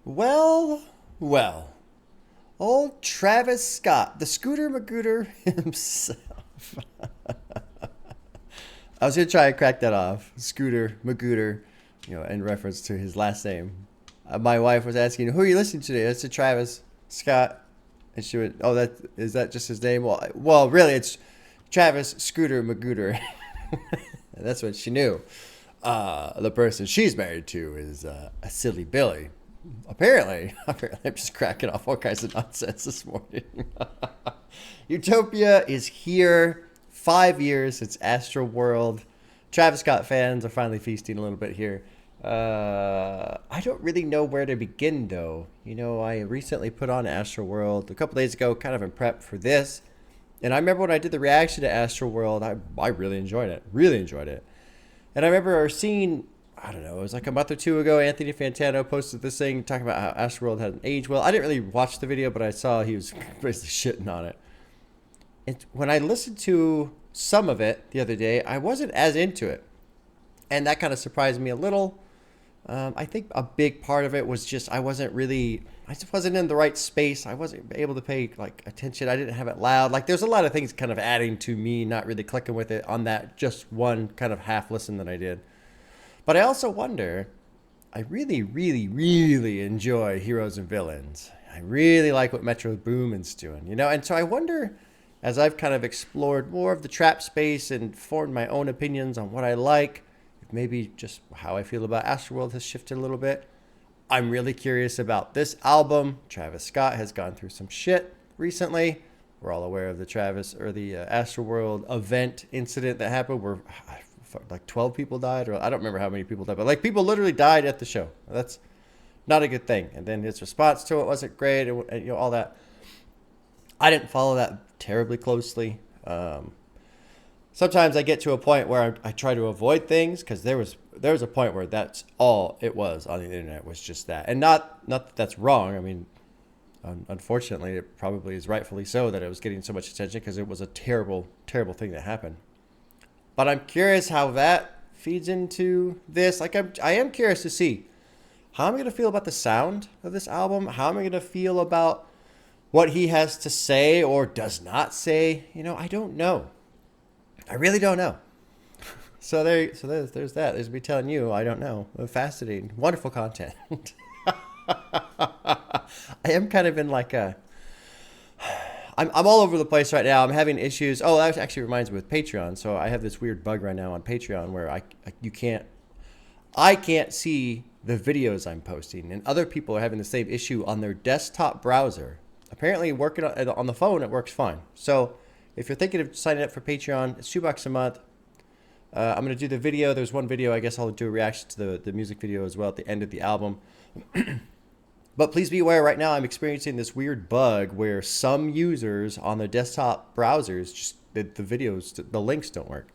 Well, well. Old Travis Scott, the Scooter Magooter himself. I was going to try and crack that off. Scooter Magooter, in reference to his last name. My wife was asking, who are you listening to today? I said Travis Scott. And she went, oh, is that just his name? Well, really, it's Travis Scooter Magooter. That's what she knew. The person she's married to is a silly Billy. Apparently, I'm just cracking off all kinds of nonsense this morning. Utopia is here. 5 years since Astroworld. Travis Scott fans are finally feasting a little bit here. I don't really know where to begin, though. I recently put on Astroworld a couple days ago, kind of in prep for this. And I remember when I did the reaction to Astroworld, I really enjoyed it. Really enjoyed it. And I remember seeing, I don't know, it was like a month or two ago, Anthony Fantano posted this thing talking about how Astroworld hadn't aged well. I didn't really watch the video, but I saw he was basically shitting on it. And when I listened to some of it the other day, I wasn't as into it. And that kind of surprised me a little. I think a big part of it was just I just wasn't in the right space. I wasn't able to pay attention. I didn't have it loud. There's a lot of things kind of adding to me not really clicking with it on that just one kind of half listen that I did. But I also wonder, I really, really, really enjoy Heroes and Villains. I really like what Metro Boomin's doing, And so I wonder, as I've kind of explored more of the trap space and formed my own opinions on what I like, maybe just how I feel about Astroworld has shifted a little bit. I'm really curious about this album. Travis Scott has gone through some shit recently. We're all aware of the Astroworld event incident that happened where 12 people died, or I don't remember how many people died, but people literally died at the show. That's not a good thing. And then his response to it wasn't great, and all that. I didn't follow that terribly closely. Sometimes I get to a point where I try to avoid things because there was a point where that's all it was on the internet was just that. And not that that's wrong. I mean, unfortunately, it probably is rightfully so that it was getting so much attention because it was a terrible, terrible thing that happened. But I'm curious how that feeds into this. I am curious to see how I'm going to feel about the sound of this album. How am I going to feel about what he has to say or does not say? I don't know. I really don't know. So there's that. There's me telling you, I don't know. Fascinating. Wonderful content. I am kind of in I'm all over the place right now. I'm having issues. Oh, that actually reminds me with Patreon. So I have this weird bug right now on Patreon where I can't see the videos I'm posting, and other people are having the same issue on their desktop browser. Apparently working on the phone, it works fine. So if you're thinking of signing up for Patreon, it's $2 a month. I'm going to do the video. There's one video. I guess I'll do a reaction to the music video as well at the end of the album. But please be aware, right now I'm experiencing this weird bug where some users on their desktop browsers, just the videos, the links don't work.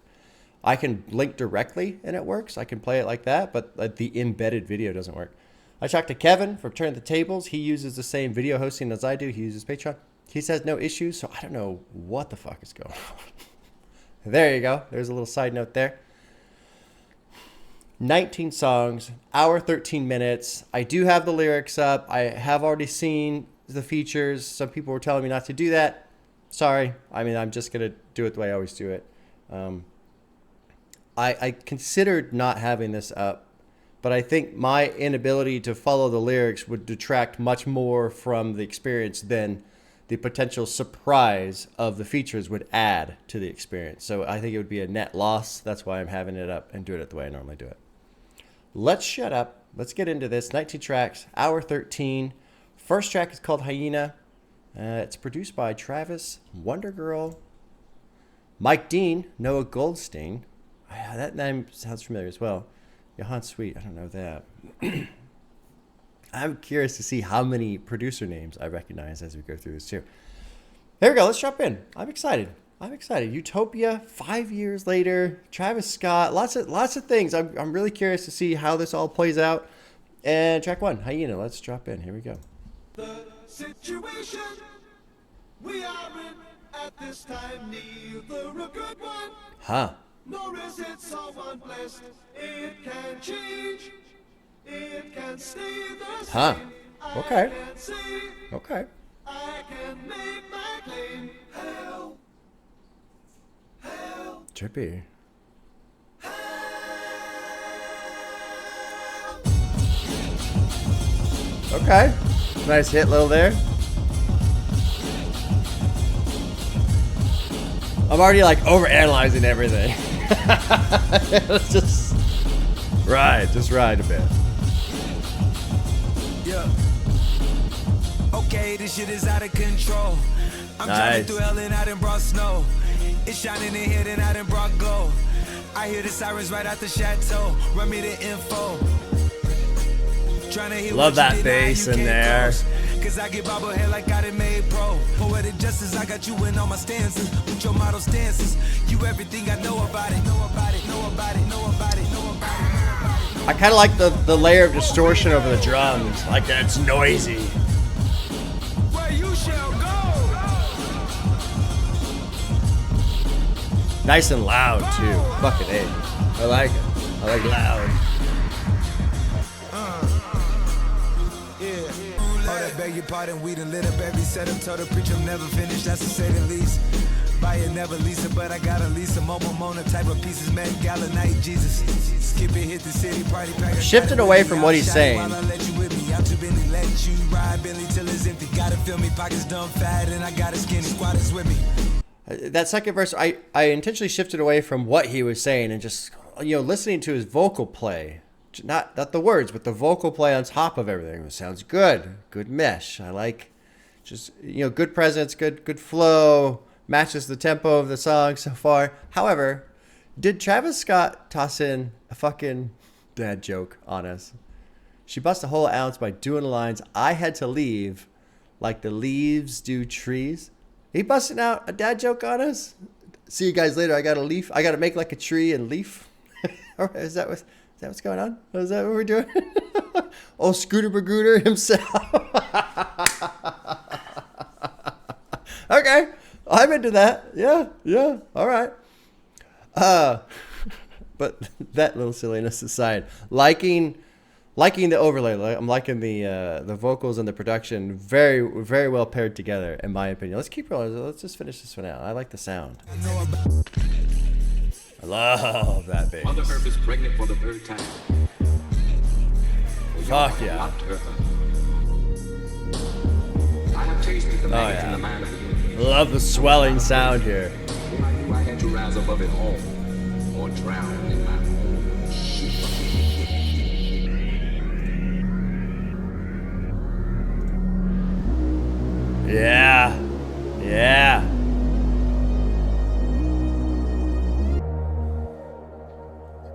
I can link directly and it works. I can play it like that, but the embedded video doesn't work. I talked to Kevin from Turn the Tables. He uses the same video hosting as I do. He uses Patreon. He says no issues, so I don't know what the fuck is going on. There you go. There's a little side note there. 19 songs, hour 13 minutes. I do have the lyrics up. I have already seen the features. Some people were telling me not to do that. Sorry. I mean, I'm just going to do it the way I always do it. I considered not having this up, but I think my inability to follow the lyrics would detract much more from the experience than the potential surprise of the features would add to the experience. So I think it would be a net loss. That's why I'm having it up and doing it the way I normally do it. Let's shut up. Let's get into this. 19 tracks, hour 13. First track is called HYAENA. It's produced by Travis, Wonder Girl, Mike Dean, Noah Goldstein. That name sounds familiar as well. Johan Sweet, I don't know that. I'm curious to see how many producer names I recognize as we go through this too. There we go. Let's jump in. I'm excited. Utopia, 5 years later. Travis Scott, lots of things. I'm really curious to see how this all plays out. And track one, HYAENA. Let's drop in. Here we go. The situation we are in at this time, neither a good one, nor is it so unblessed. It can change. It can stay the same. Okay. can see, Okay. I can make my claim. Hail, hail, Trippy. Okay. Nice hit low there. I'm already like overanalyzing everything. Let's just ride a bit. Yeah. Okay, this shit is out of control. I'm driving through hell and I done brought snow. It's shining in here and I done brought glow. I hear the sirens right out the chateau. Run me the info. Love that bass in there. Cause I get bobblehead like I done made pro. Poetic justice, I got you in all my stances. With your model stances. You everything I know about it. Know about it, know about it, know about it, know about it. I kind of like the layer of distortion over the drums. Like that, it's noisy. Where you shall go. Nice and loud too. Fucking A. I like it. I like loud. Beg your pardon, we done lit up every setup. Told the preacher I'm never finished, that's to say the least. Buy it, never lease it, but I got a lease. A mobile Mona type of pieces, Met Gala night, Jesus. Skip it, hit the city, party pack. Shifted away from what he's saying. While I let you with me, out to Bentley, let you ride Bentley till it's empty. Gotta fill me, pockets done fat, and I got a skinny squatters with me. That second verse, I intentionally shifted away from what he was saying and just, you know, listening to his vocal play. Not the words, but the vocal play on top of everything. It sounds good. Good mesh. I like just, you know, good presence, good flow, matches the tempo of the song so far. However, did Travis Scott toss in a fucking dad joke on us? She bust a whole ounce by doing the lines, I had to leave like the leaves do trees. He busting out a dad joke on us? See you guys later. I got to leaf. I got to make like a tree and leaf. Is that what's going on? Is that what we're doing? Oh, Scooter Magooter himself. Okay. I'm into that. Yeah. All right. But that little silliness aside, liking the overlay. I'm liking the vocals and the production. Very, very well paired together, in my opinion. Let's keep rolling. Let's just finish this one out. I like the sound. I love that bass. Mother Earth is pregnant for the third time. Fuck yeah. I have tasted the Oh maggots in yeah. the mind of the universe. Love the swelling sound here. I knew I had to rise above it all, or drown in my own shit. Yeah.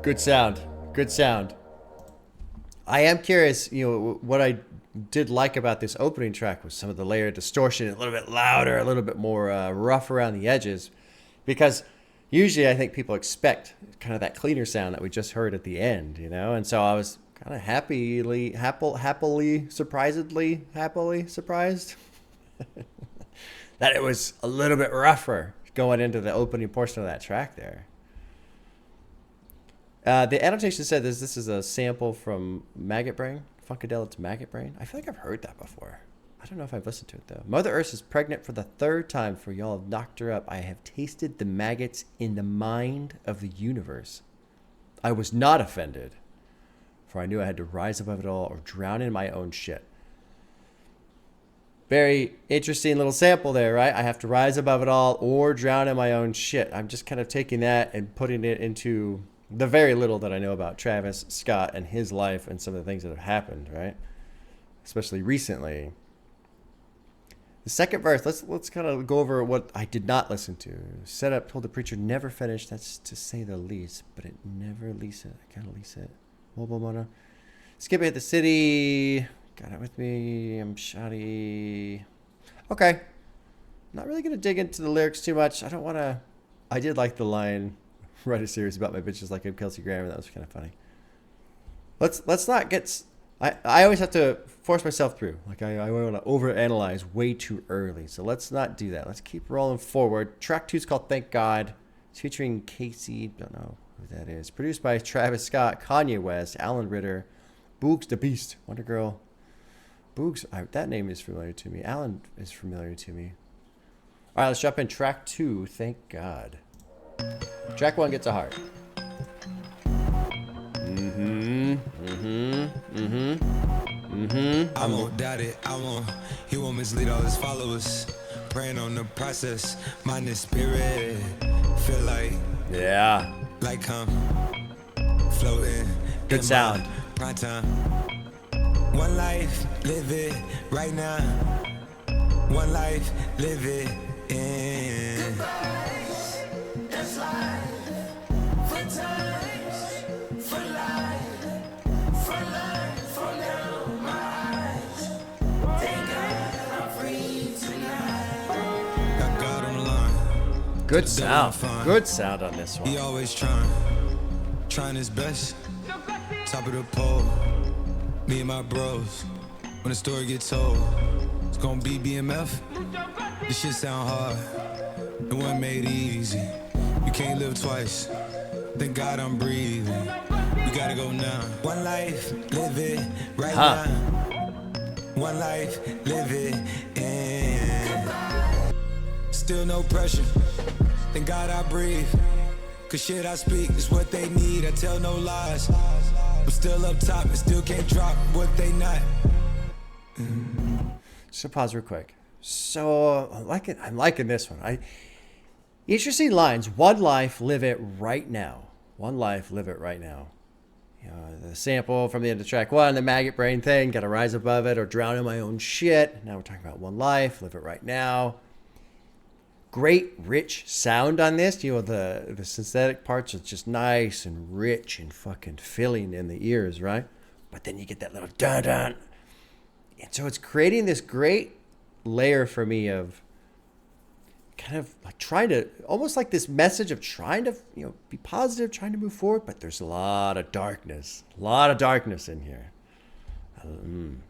Good sound. I am curious, you know, what I did like about this opening track was some of the layered distortion, a little bit louder, a little bit more rough around the edges, because usually I think people expect kind of that cleaner sound that we just heard at the end, you know, and so I was kind of happily surprised that it was a little bit rougher going into the opening portion of that track there. The annotation said this is a sample from Maggot Brain, Funkadelic's Maggot Brain. I feel like I've heard that before. I don't know if I've listened to it, though. Mother Earth is pregnant for the third time, for y'all have knocked her up. I have tasted the maggots in the mind of the universe. I was not offended, for I knew I had to rise above it all or drown in my own shit. Very interesting little sample there, right? I have to rise above it all or drown in my own shit. I'm just kind of taking that and putting it into the very little that I know about Travis Scott and his life and some of the things that have happened, right? Especially recently. The second verse, let's kind of go over what I did not listen to. Set up, told the preacher, never finished. That's to say the least, but it never lease it. I gotta lease it. Mobile Mona. Skip it, the city. Got it with me. I'm shoddy. Okay. Not really gonna dig into the lyrics too much. I don't want to. I did like the line, write a series about my bitches like I'm Kelsey Grammer. That was kind of funny. Let's not get. I always have to force myself through. Like I want to overanalyze way too early. So let's not do that. Let's keep rolling forward. Track 2 is called Thank God. It's featuring Casey. Don't know who that is. Produced by Travis Scott, Kanye West, Alan Ritter, Boogs the Beast, Wonder Girl, Boogs, that name is familiar to me. Alan is familiar to me. All right, let's jump in track 2. Thank God. Track 1 gets a heart. I won't doubt it, he won't mislead all his followers. Praying on the process, mind and spirit. Feel like, Yeah. like floating. Good sound. Prime time. One life, live it right now. One life, live it in. That's life. For times, for life, from now my eyes. Thank God I'm free tonight. Got God on the line. Good sound. Good sound on this one. He always trying his best. Top of the pole, me and my bros. When the story gets told, it's gonna be BMF. This shit sound hard, it wasn't made easy. You can't live twice, thank God I'm breathing. We gotta go now. One life, live it right now. One life, live it in. Still no pressure, thank God I breathe. Cause shit I speak is what they need, I tell no lies. I'm still up top and still can't drop what they not. So pause real quick. So I'm liking this one. Interesting lines. One life, live it right now. One life, live it right now. You know, the sample from the end of track 1, the maggot brain thing, gotta rise above it or drown in my own shit. Now we're talking about one life, live it right now. Great rich sound on this. You know, the synthetic parts are just nice and rich and fucking filling in the ears, right? But then you get that little dun dun. And so it's creating this great layer for me of kind of like trying to, almost like this message of trying to, you know, be positive, trying to move forward, but there's a lot of darkness in here.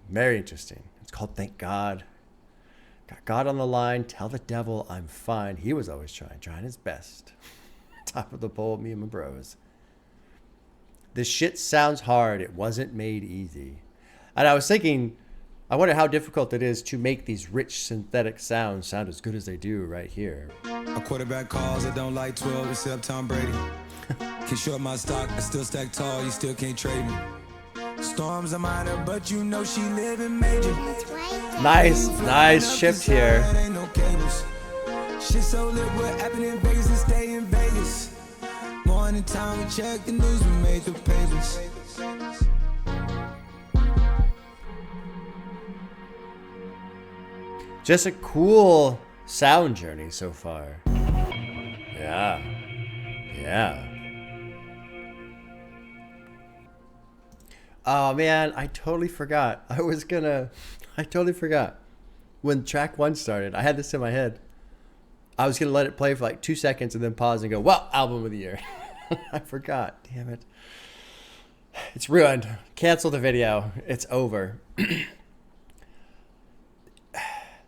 Very interesting. It's called Thank God. Got God on the line, tell the devil I'm fine. He was always trying his best. Top of the pole, me and my bros. This shit sounds hard. It wasn't made easy. And I was thinking, I wonder how difficult it is to make these rich synthetic sounds sound as good as they do right here. A quarterback calls, I don't like 12 except Tom Brady. Can short my stock, I still stack tall, you still can't trade me. Storms are minor, but you know she living major. Nice shift here. Ain't no cables. Shit so lit, what happened in Vegas and stay in Vegas. Morning time, we check the news, we made the pages. Just a cool sound journey so far. Yeah. Oh man, I totally forgot. I totally forgot. When track 1 started, I had this in my head. I was gonna let it play for like 2 seconds and then pause and go, well, album of the year. I forgot, damn it. It's ruined. Cancel the video. It's over.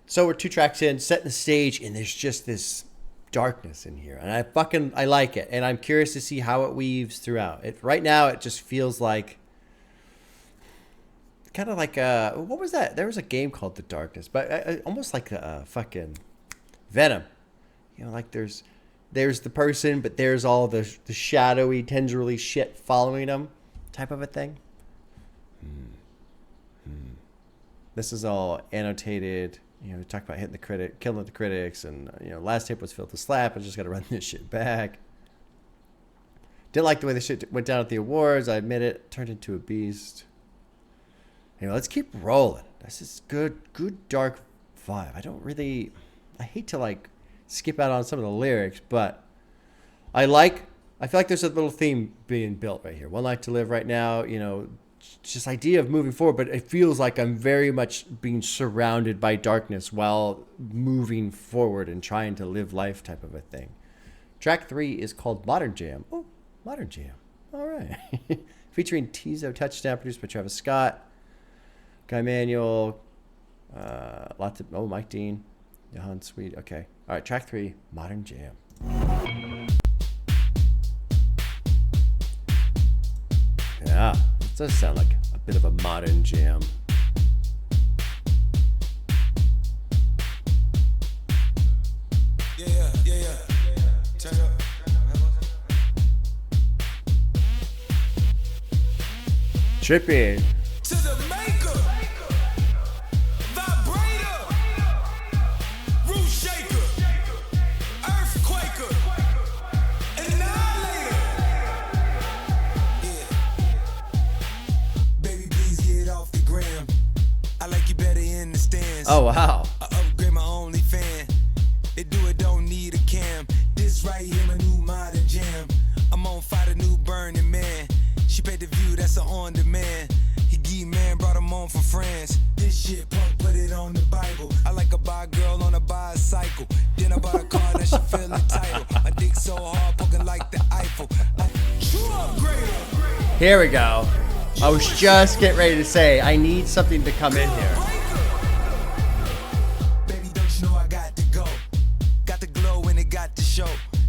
So we're 2 tracks in, setting the stage, and there's just this darkness in here. And I like it. And I'm curious to see how it weaves throughout. Right now, it just feels like, kind of like, what was that? There was a game called The Darkness, but almost like a fucking Venom. You know, like there's the person, but there's all the shadowy, tendrily shit following them type of a thing. This is all annotated. You know, we talked about killing the critics, and you know, last tape was filled with slap. I just got to run this shit back. Didn't like the way the shit went down at the awards. I admit it. Turned into a beast. Anyway, let's keep rolling. This is good dark vibe. I hate to like skip out on some of the lyrics, but I feel like there's a little theme being built right here. One life to live right now, you know, just idea of moving forward, but it feels like I'm very much being surrounded by darkness while moving forward and trying to live life type of a thing. Track 3 is called Modern Jam. Oh, Modern Jam. All right. Featuring TOPIA, touchdown, produced by Travis Scott, Guy Manuel, Mike Dean, Johan Sweet. Okay. All right, track 3, Modern Jam. Yeah, it does sound like a bit of a modern jam. Trippy. To the maker, vibrator, root shaker, earthquaker, annihilator. Yeah. Baby, please get off the gram. I like you better in the stands. Oh, wow. I upgrade my only fan. They do it, don't need a cam. This right here, my new modern jam. I'm on fire, the new Burning Man. She paid the view, that's a on demand. He geek man, brought him on from France. This shit punk, put it on the Bible. I like a bi girl on a bicycle. Then I bought a car, that she feel entitled. My dick so hard, poking like the Eiffel. True upgrader. Here we go. I was just getting ready to say, I need something to come in here. Baby, don't you know I got to go? Got the glow and it got to show.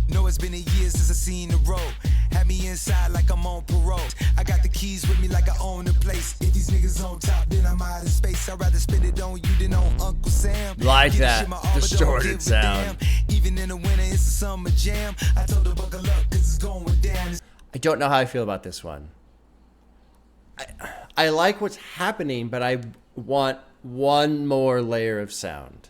Know it's been a year since I seen the road. Had me inside like I'm on parole. I got the keys with me like I own the place. If these niggas on top, then I'm out of space. I'd rather spend it on you than on Uncle Sam. Like Get that shit my all, but don't distorted give a sound. damn. Even in the winter, it's a summer jam. I told her buckle up, cause it's going down. I don't know how I feel about this one. I like what's happening, but I want one more layer of sound.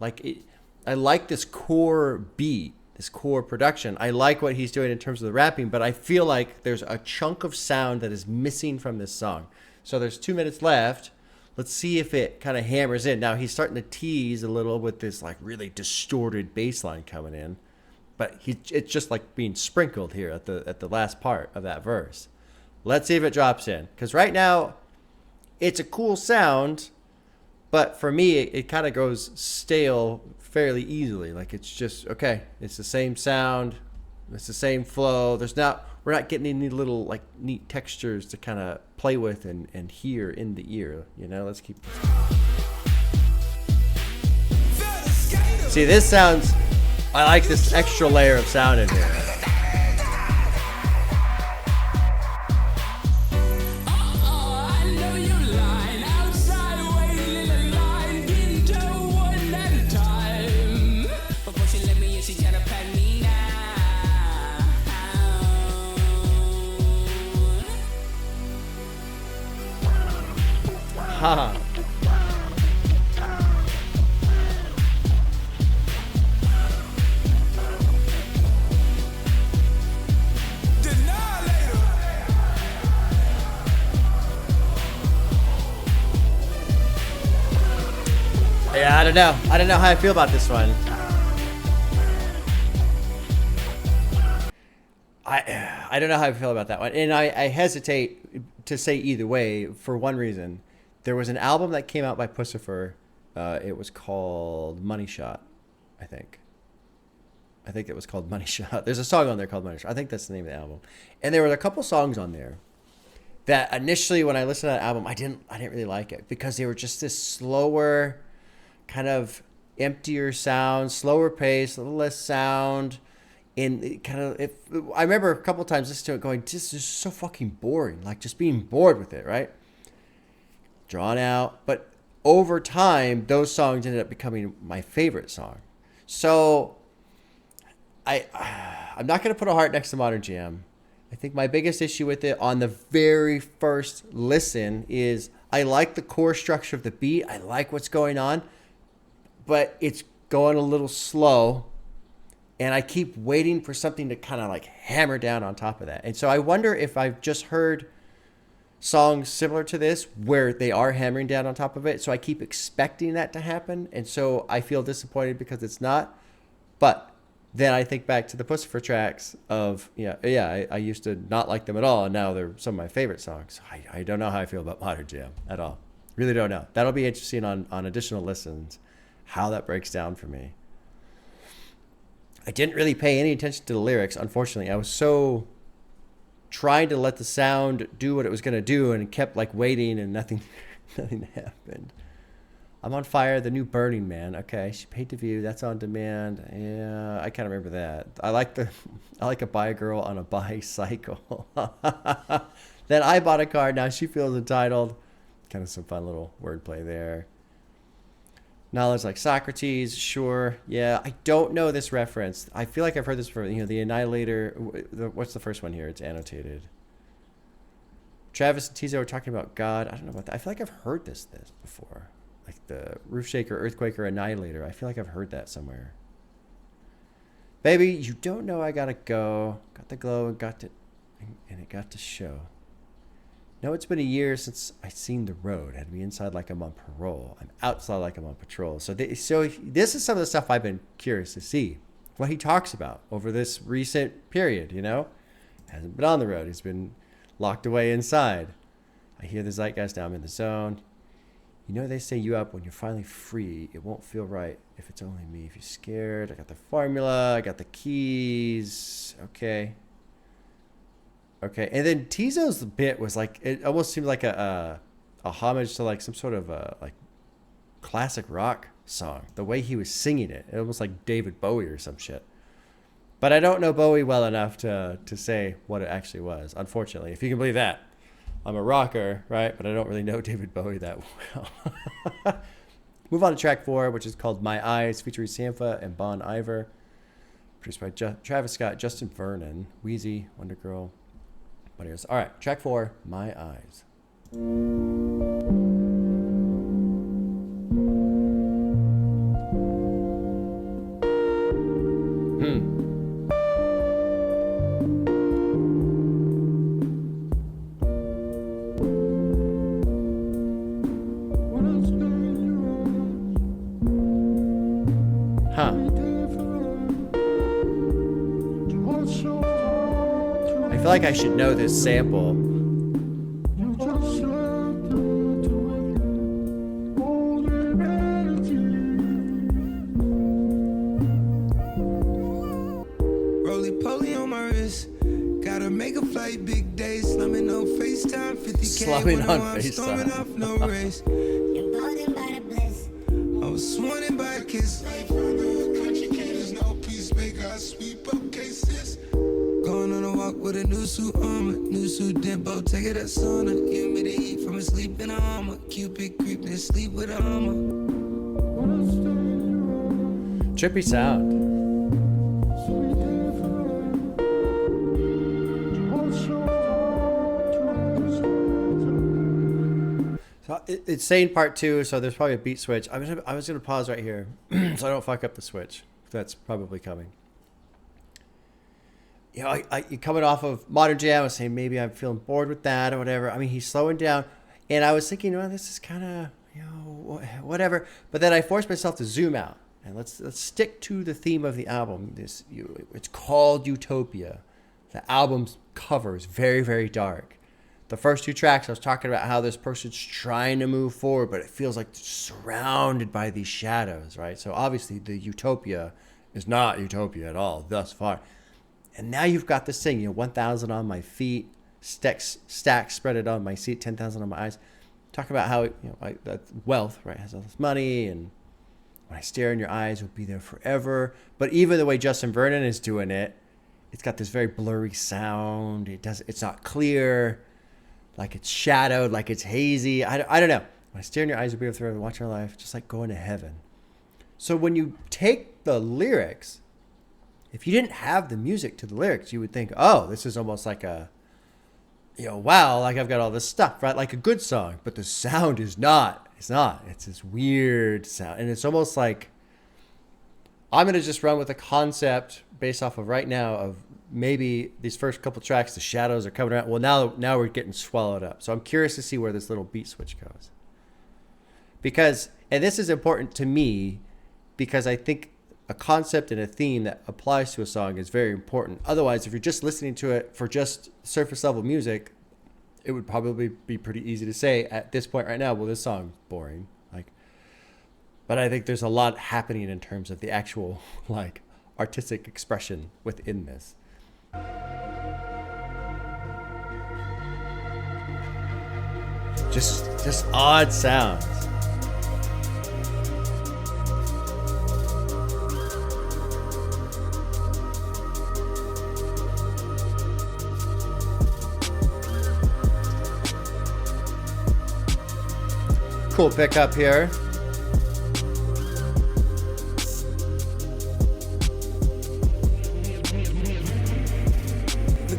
I like this core beat, this core production. I like what he's doing in terms of the rapping, but I feel like there's a chunk of sound that is missing from this song. So there's 2 minutes left. Let's see if it kind of hammers in. Now he's starting to tease a little with this like really distorted bass line coming in, but it's just like being sprinkled here at the last part of that verse. Let's see if it drops in, because right now it's a cool sound, but for me it kind of goes stale fairly easily. Like it's just okay, it's the same sound, it's the same flow. We're not getting any little like neat textures to kind of play with and hear in the ear, you know. Let's keep see, this sounds, I like this extra layer of sound in here. Haha. Yeah, I don't know. I don't know how I feel about this one. I don't know how I feel about that one. And I hesitate to say either way for one reason. There was an album that came out by Pussifer. It was called Money Shot, I think. I think it was called Money Shot. There's a song on there called Money Shot. I think that's the name of the album. And there were a couple songs on there that initially when I listened to that album, I didn't really like it because they were just this slower, kind of emptier sound, slower pace, a little less sound. And it kind of, I remember a couple times listening to it going, this is so fucking boring. Like just being bored with it, right? Drawn out. But over time, those songs ended up becoming my favorite song. So I'm not going to put a heart next to Modern Jam. I think my biggest issue with it on the very first listen is I like the core structure of the beat. I like what's going on, but it's going a little slow. And I keep waiting for something to kind of like hammer down on top of that. And so I wonder if I've just heard songs similar to this where they are hammering down on top of it. So I keep expecting that to happen. And so I feel disappointed because it's not. But then I think back to the Pussifer tracks of, I used to not like them at all. And now they're some of my favorite songs. I don't know how I feel about Modern Jam at all. Really don't know. That'll be interesting on additional listens, how that breaks down for me. I didn't really pay any attention to the lyrics, unfortunately. I was so trying to let the sound do what it was going to do and kept like waiting and nothing happened. I'm on Fire, the new Burning Man. Okay, she paid to view. That's on demand. Yeah, I kind of remember that. I like a bi girl on a bicycle. Then I bought a car. Now she feels entitled. Kind of some fun little wordplay there. Knowledge like Socrates, sure. Yeah, I don't know this reference. I feel like I've heard this before. The Annihilator. What's the first one here? It's annotated. Travis and Tizo were talking about God. I don't know about that. I feel like I've heard this before. Like the Roof Shaker, Earthquaker, Annihilator. I feel like I've heard that somewhere. Baby, you don't know I gotta go. Got the glow and it got to show. No, it's been a year since I seen the road. Had me inside like I'm on parole. I'm outside like I'm on patrol. So this is some of the stuff I've been curious to see. What he talks about over this recent period, you know? Hasn't been on the road. He's been locked away inside. I hear the zeitgeist now. I'm in the zone. You know they say you up when you're finally free. It won't feel right if it's only me. If you're scared, I got the formula. I got the keys. Okay. And then Tizo's bit was like, it almost seemed like a homage to like some sort of like classic rock song. The way he was singing it almost like David Bowie or some shit. But I don't know Bowie well enough to say what it actually was, unfortunately, if you can believe that. I'm a rocker, right? But I don't really know David Bowie that well. Move on to track 4, which is called My Eyes, featuring Sampha and Bon Iver. Produced by Travis Scott, Justin Vernon, Wheezy, Wonder Girl. All right, track 4, My Eyes. I feel like I should know this sample. Roly-poly on my wrist. Gotta make a flight, big days. Slumming on FaceTime, 50K. Slumming on FaceTime. Storming off, no race. Emboldened by the bliss. I was sworn by a kiss. Life on the country, there's no peace. Make us sweep up cases. Going on a walk with a new suit armor, new suit dimpo, take it at sauna. Humidity from a sleep in a armor. Cupid creeping sleep with a armor. Trippy sound. So it's saying part 2, so there's probably a beat switch. I was gonna pause right here so I don't fuck up the switch. That's probably coming. You know, you're coming off of Modern Jam. I was saying maybe I'm feeling bored with that or whatever. I mean, he's slowing down. And I was thinking, well, this is kind of, you know, whatever. But then I forced myself to zoom out. And let's stick to the theme of the album. It's called Utopia. The album's cover is very, very dark. The first 2 tracks, I was talking about how this person's trying to move forward, but it feels like surrounded by these shadows, right? So obviously the Utopia is not Utopia at all thus far. And now you've got this thing, you know, 1,000 on my feet, stacks spread it on my seat, 10,000 on my eyes. Talk about how, you know, that wealth, right, has all this money, and when I stare in your eyes, we'll be there forever. But even the way Justin Vernon is doing it, it's got this very blurry sound. It's not clear, like it's shadowed, like it's hazy. I don't know. When I stare in your eyes, we'll be there forever, watch our life, just like going to heaven. So when you take the lyrics, if you didn't have the music to the lyrics, you would think, oh, this is almost like a, you know, wow, like I've got all this stuff, right? Like a good song, but the sound is not. It's not. It's this weird sound. And it's almost like, I'm going to just run with a concept based off of right now of maybe these first couple tracks, the shadows are coming around. Well, now we're getting swallowed up. So I'm curious to see where this little beat switch goes. Because, and this is important to me, because I think a concept and a theme that applies to a song is very important. Otherwise, if you're just listening to it for just surface level music, it would probably be pretty easy to say at this point right now, well, this song's boring. But I think there's a lot happening in terms of the actual like artistic expression within this. Just odd sounds. Cool pickup here.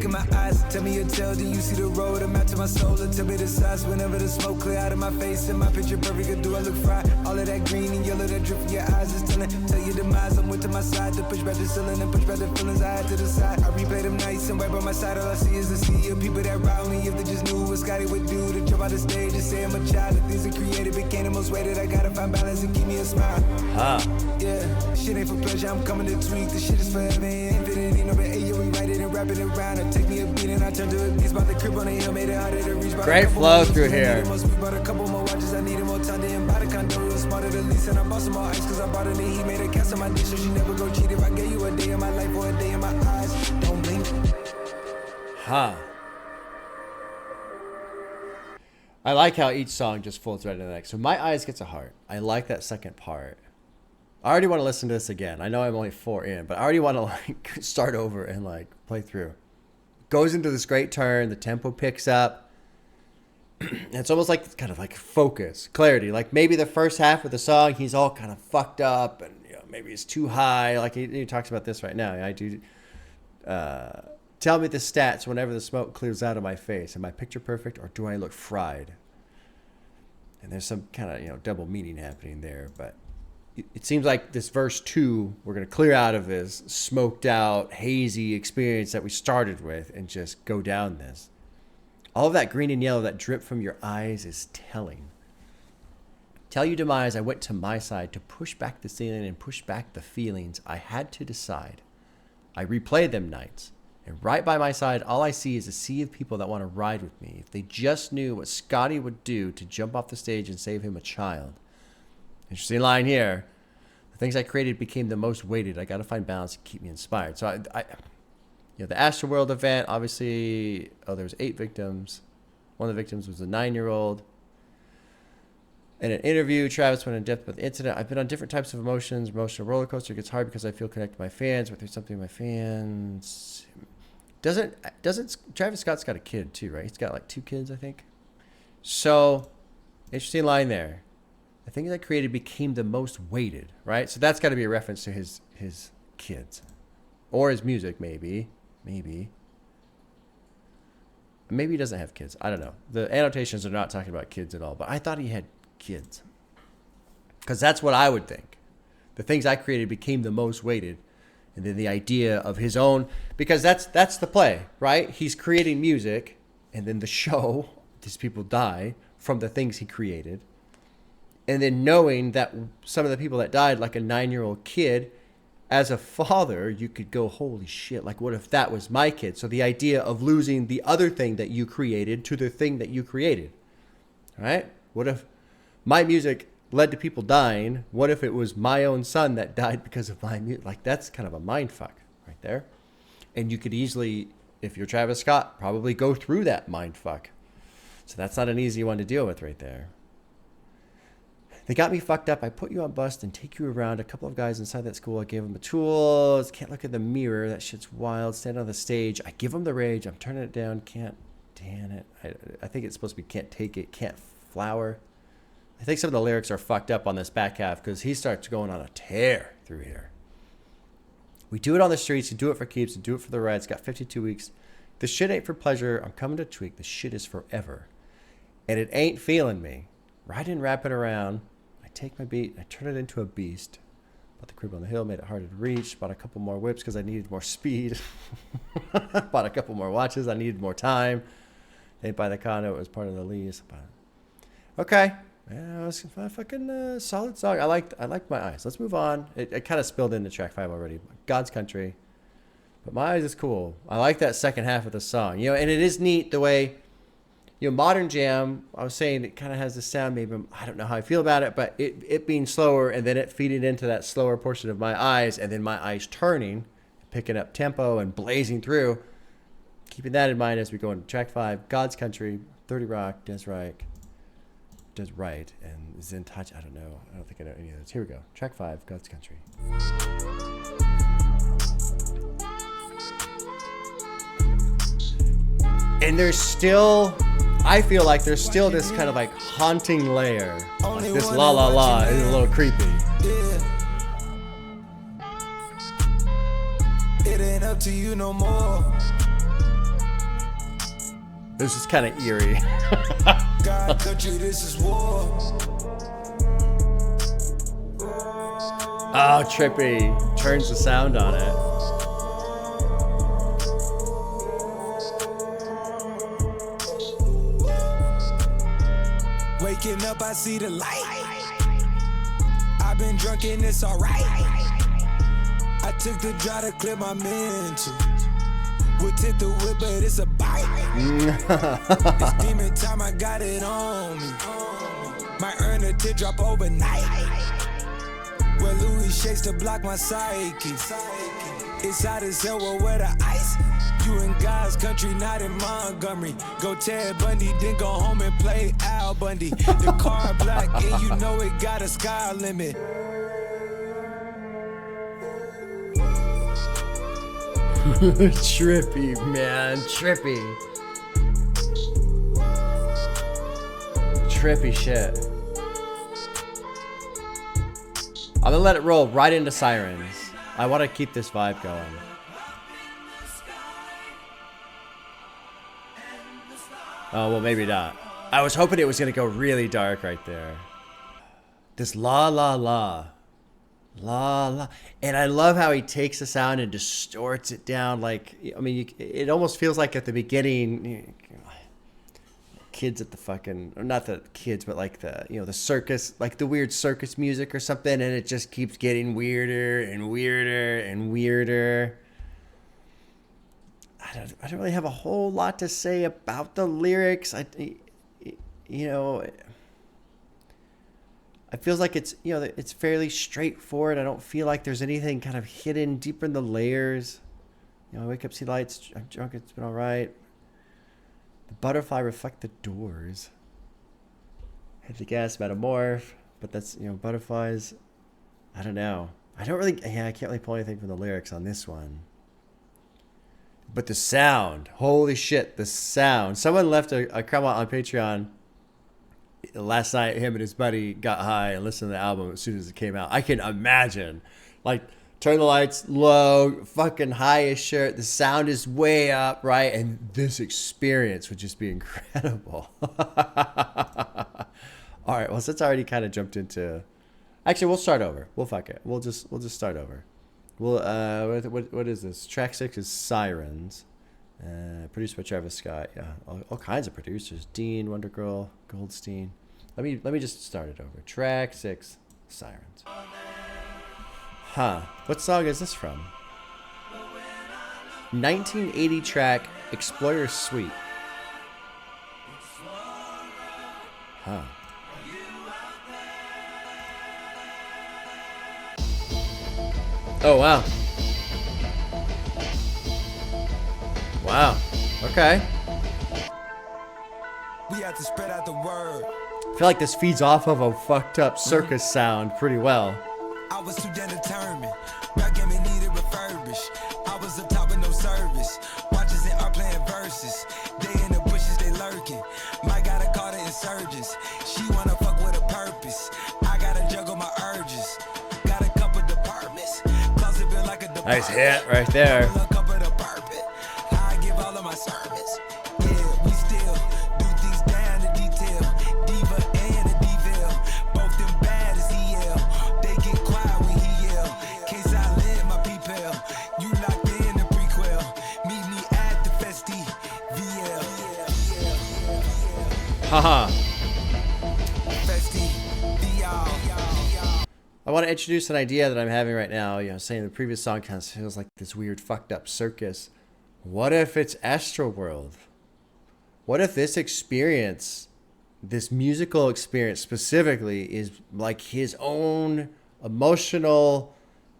look in my eyes, tell me your tale, then you see the road. I'm out to my soul, and tell me the size. Whenever the smoke clear out of my face, and my picture perfect, or do I look fried? All of that green and yellow that drip from your eyes is telling. Tell your demise, I'm with to my side, to push back the ceiling and push back the feelings I had to the side. I replay them nights, and right by my side, all I see is the sea of people that ride me. If they just knew what Scotty would do to jump out the stage and say I'm a child. The things that created became the most weighted. I gotta find balance and keep me a smile. Yeah, shit ain't for pleasure, I'm coming to tweak. The shit is forever, infinity, no but ayo, we write it and wrap it around. And take me a beat and I turn to a beast. About the crib on the hill, made it harder to reach. Great flow through here. Bought a couple more watches, I needed more time to buy the condo. It was smarter to lease, and I bought some more ice, cause I bought it and he made a cast on my dish, so she never go cheat. If I gave you a day of my life or a day in my eyes, don't blink. I like how each song just folds right into the next. So My Eyes gets a heart. I like that second part. I already want to listen to this again. I know I'm only 4 in, but I already want to like start over and like play through. Goes into this great turn. The tempo picks up. It's almost like kind of like focus, clarity. Like maybe the first half of the song, he's all kind of fucked up and maybe it's too high. Like he talks about this right now. I do. Tell me the stats whenever the smoke clears out of my face. Am I picture perfect or do I look fried? And there's some kind of double meaning happening there, but it seems like this verse 2 we're going to clear out of this smoked out, hazy experience that we started with and just go down this. All of that green and yellow that drip from your eyes is telling. Tell you demise, I went to my side to push back the ceiling and push back the feelings. I had to decide. I replay them nights. And right by my side, all I see is a sea of people that want to ride with me. If they just knew what Scotty would do to jump off the stage and save him a child. Interesting line here. The things I created became the most weighted. I got to find balance and keep me inspired. So the Astroworld event, obviously, there was 8 victims. One of the victims was a 9-year-old. In an interview, Travis went in depth about the incident. I've been on different types of emotions. Emotional roller coaster gets hard because I feel connected to my fans. But there's something in my fans. Doesn't Travis Scott's got a kid too, right? He's got like 2 kids, I think. So, interesting line there. The things I created became the most weighted, right? So that's got to be a reference to his kids. Or his music, maybe. Maybe he doesn't have kids. I don't know. The annotations are not talking about kids at all. But I thought he had kids. Because that's what I would think. The things I created became the most weighted. And then the idea of his own, because that's the play, right? He's creating music, and then the show, these people die from the things he created. And then knowing that some of the people that died, like a 9-year-old kid, as a father, you could go, holy shit, like what if that was my kid? So the idea of losing the other thing that you created to the thing that you created, right? What if my music led to people dying? What if it was my own son that died because of my music? Like, that's kind of a mind fuck right there. And you could easily, if you're Travis Scott, probably go through that mind fuck. So that's not an easy one to deal with right there. They got me fucked up. I put you on bust and take you around. A couple of guys inside that school, I gave them the tools. Can't look in the mirror. That shit's wild. Stand on the stage. I give them the rage. I'm turning it down. Can't. Damn it. I think it's supposed to be can't take it. Can't flower. I think some of the lyrics are fucked up on this back half because he starts going on a tear through here. We do it on the streets. You do it for keeps. You do it for the rights. Got 52 weeks. This shit ain't for pleasure. I'm coming to tweak. This shit is forever. And it ain't feeling me. Riding, rapping around. I take my beat. I turn it into a beast. Bought the crib on the hill. Made it harder to reach. Bought a couple more whips because I needed more speed. Bought a couple more watches. I needed more time. Didn't buy the condo. It was part of the lease. Okay. Yeah, it was a fucking solid song. I liked My Eyes. Let's move on. It kind of spilled into track 5 already. God's Country. But My Eyes is cool. I like that second half of the song. And it is neat the way, Modern Jam, I was saying it kind of has the sound, maybe, I don't know how I feel about it, but it being slower and then it feeding into that slower portion of My Eyes and then My Eyes turning, picking up tempo and blazing through. Keeping that in mind as we go into track 5, God's Country, 30 Rock, Does Right, and Zen Touch. I don't know. I don't think I know any of those. Here we go. Track 5, God's Country. And there's still, I feel like there's still this kind of like haunting layer. Like this la la la is a little creepy. It ain't up to you no more. This is kind of eerie. God, country, this is war. Oh, trippy. Turns the sound on it. Waking up, I see the light. I've been drunk and it's alright. I took the dry to clear my mental. Would tip the whip, but it's a bite. It's demon time, I got it on me. Might earn a teardrop overnight. Where Louis shakes to block my psyche. It's hot as hell, well, where the ice? You in God's country, not in Montgomery. Go Ted Bundy, then go home and play Al Bundy. The car black, and you know it got a sky limit. Trippy, man. Trippy. Trippy shit. I'm gonna let it roll right into Sirens. I want to keep this vibe going. Oh, well, maybe not. I was hoping it was gonna go really dark right there. This la la la. La la, and I love how he takes the sound and distorts it down. Like, I mean, it almost feels like at the beginning, kids at the fucking, or not the kids, but like the, the circus, like the weird circus music or something, and it just keeps getting weirder and weirder and weirder. I don't really have a whole lot to say about the lyrics. It feels like it's, it's fairly straightforward. I don't feel like there's anything kind of hidden deeper in the layers. I wake up, see lights, I'm drunk, it's been all right. The butterfly reflect the doors. Hit the gas, metamorph. But that's, butterflies. I don't know. I can't really pull anything from the lyrics on this one. But the sound, holy shit, the sound. Someone left a comment on Patreon. Last night, him and his buddy got high and listened to the album as soon as it came out. I can imagine. Like, turn the lights low, fucking high as shirt. The sound is way up, right? And this experience would just be incredible. All right, well, since I already kind of jumped into... Actually, we'll start over. We'll fuck it. We'll just start over. We'll, what is this? Track 6 is Sirens. Produced by Travis Scott. Yeah, all kinds of producers. Dean, Wonder Girl, Goldstein. Let me just start it over. Track 6, Sirens. Huh. What song is this from? 1980 track, Explorer Suite. Huh. Oh, wow. Wow. Okay. We have to spread out the word. I feel like this feeds off of a fucked up circus sound pretty well. I was too damn determined. Rap game needed refurbish. I was up top with no service. Watches and art playing verses. They in the bushes, they lurking. Mike got a call to insurgents. She wanna fuck with a purpose. I gotta juggle my urges. Got a couple departments. Closet built like a department. Nice hit right there. I give all of my sermons. Yeah, we still do things down to detail. Diva and a devil. Both them bad as EL. They get quiet when he yell. Case I let my people. You locked in the prequel. Meet me at the Festi. VL. Haha. Festi. VL. I want to introduce an idea that I'm having right now. Saying the previous song kind of feels like this weird fucked up circus. What if it's Astroworld? What if this experience, this musical experience specifically, is like his own emotional,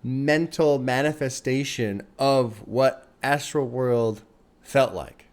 mental manifestation of what Astroworld felt like?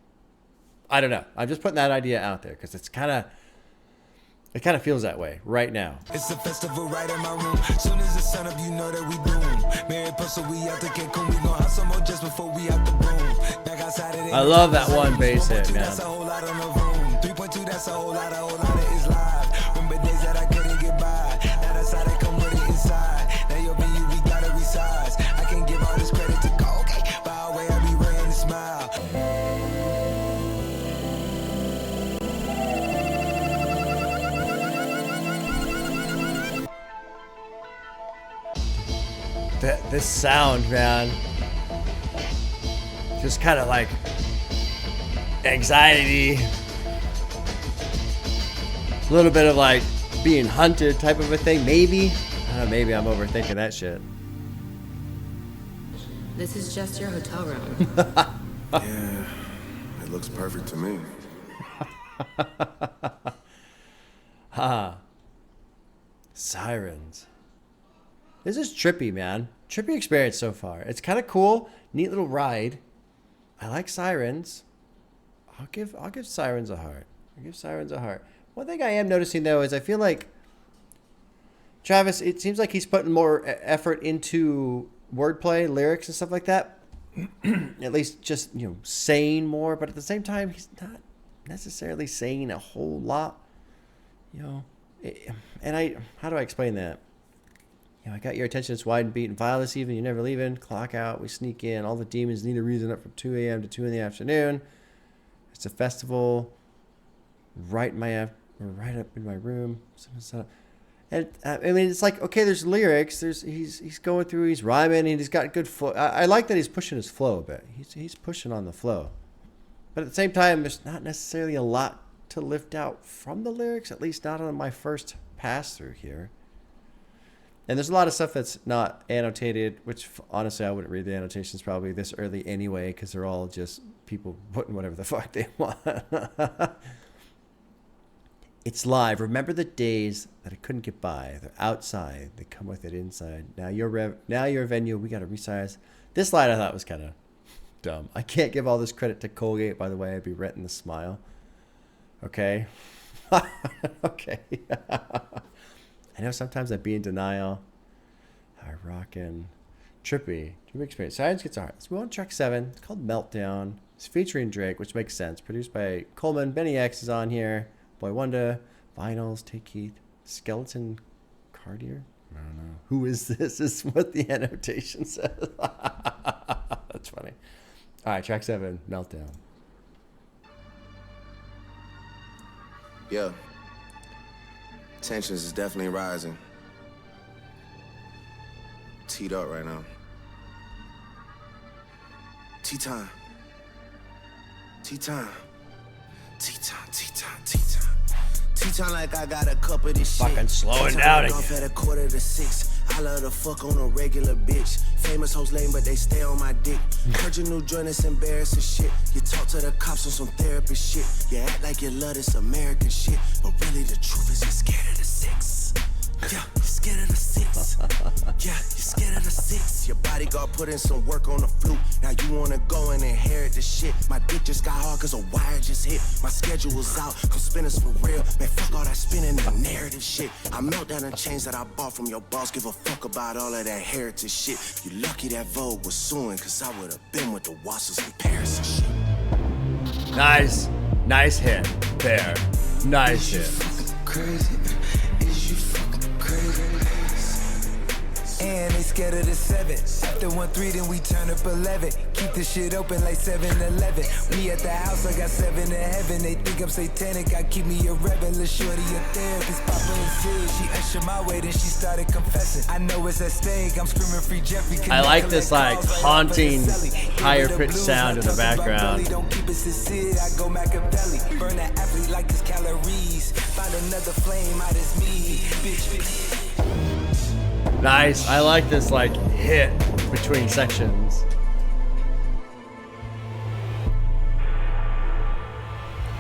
I don't know. I'm just putting that idea out there because it kind of feels that way right now. It's a festival right in my room. Soon as the sun up, you know that we doom. Mary Puzzle, we out to Cancun. We gon' have some more just before we out the room. Back outside it. I love that one bass hit, man. That's a whole lot on the room. 3.2, that's a whole lot of is live. Remember days that I couldn't get by. Now that's how they come with it inside. Now your venue, we gotta resize. I can give all this credit to go, okay. By the way, I be wearing a smile. This sound, man. Just kind of like anxiety. A little bit of like being hunted type of a thing, maybe. I don't know, maybe I'm overthinking that shit. This is just your hotel room. Yeah, it looks perfect to me. Sirens. This is trippy, man. Trippy experience so far. It's kind of cool. Neat little ride. I like Sirens. I'll give Sirens a heart. I'll give Sirens a heart. One thing I am noticing though is I feel like Travis, it seems like he's putting more effort into wordplay, lyrics and stuff like that. At least just, you know, saying more, but at the same time he's not necessarily saying a whole lot. You know, how do I explain that? You know, I got your attention. It's wide and beat and vile this evening. You're never leaving. Clock out. We sneak in. All the demons need a reason up from 2 a.m. to 2 in the afternoon. It's a festival. Right up in my room. And I mean, it's like, okay, there's lyrics. He's going through. He's rhyming. And he's got good flow. I like that he's pushing his flow a bit. He's pushing on the flow. But at the same time, there's not necessarily a lot to lift out from the lyrics. At least not on my first pass through here. And there's a lot of stuff that's not annotated, which honestly I wouldn't read the annotations probably this early anyway, because they're all just people putting whatever the fuck they want. It's live. Remember the days that I couldn't get by. They're outside. They come with it inside. Now your venue. We got to resize. This line I thought was kind of dumb. I can't give all this credit to Colgate, by the way. I'd be renting the smile. Okay. Okay. I know sometimes I'd be in denial. I rockin'. Trippy experience. Sirens Gets a Heart. So we on track 7. It's called Meltdown. It's featuring Drake, which makes sense. Produced by Coleman. Benny X is on here. Boy Wonder. Vinyls. Take Keith. Skeleton Cartier. I don't know. Who is this? This is what the annotation says. That's funny. All right, track 7. Meltdown. Yeah. Tensions is definitely rising. Teed up right now. Tea time. Tea time. Tea time, tea time, tea time. Tea time like I got a cup of this shit. Fucking slowing down again. Off at 5:45. I love to fuck on a regular bitch. Famous hoes lame, but they stay on my dick. Heard your new joint is embarrassing shit. You talk to the cops on some therapist shit. You act like you love this American shit, but really the truth is you're scared of the 6. Yeah, you're scared of the 6. Yeah, you're scared of the 6. Your bodyguard put in some work on the flute. Now you wanna go and inherit the shit. My dick just got hard cause a wire just hit. My schedule's out, come spinners for real. Man, fuck all that spinning and narrative shit. I melt down the chains that I bought from your boss. Give a fuck about all of that heritage shit. You lucky that Vogue was suing, cause I would've been with the Wassers in Paris and shit. Nice hit there. Nice hit. Crazy. Is you fucking crazy? And they scared of the 7. After 1-3, then we turn up 11. Keep the shit open like 7-Eleven. Me at the house, I got 7 in heaven. They think I'm satanic, I keep me a rebel. Lil' shorty a therapist, Papa and Sid. She ushered my way, then she started confessing. I know it's at stake, I'm screaming free Jeffrey. I like this like haunting, higher pitched sound in the background. Don't keep it sincere, I go Machiavelli. Burn that athlete like his calories. Find another flame out as me, bitch. Nice. I like this like hit between sections.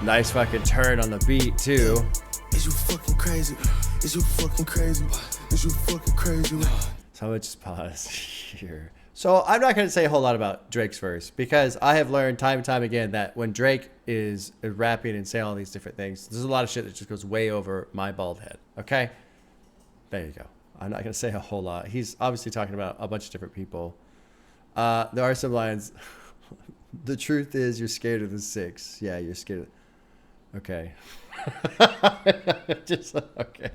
Nice fucking turn on the beat too. Is you fucking crazy? Is you fucking crazy? Is you fucking crazy? So I'm gonna just pause here. So I'm not gonna say a whole lot about Drake's verse because I have learned time and time again that when Drake is rapping and saying all these different things, there's a lot of shit that just goes way over my bald head. Okay? There you go. I'm not going to say a whole lot. He's obviously talking about a bunch of different people. There are some lines. The truth is you're scared of the 6. Yeah, you're scared of... Okay. Just, okay.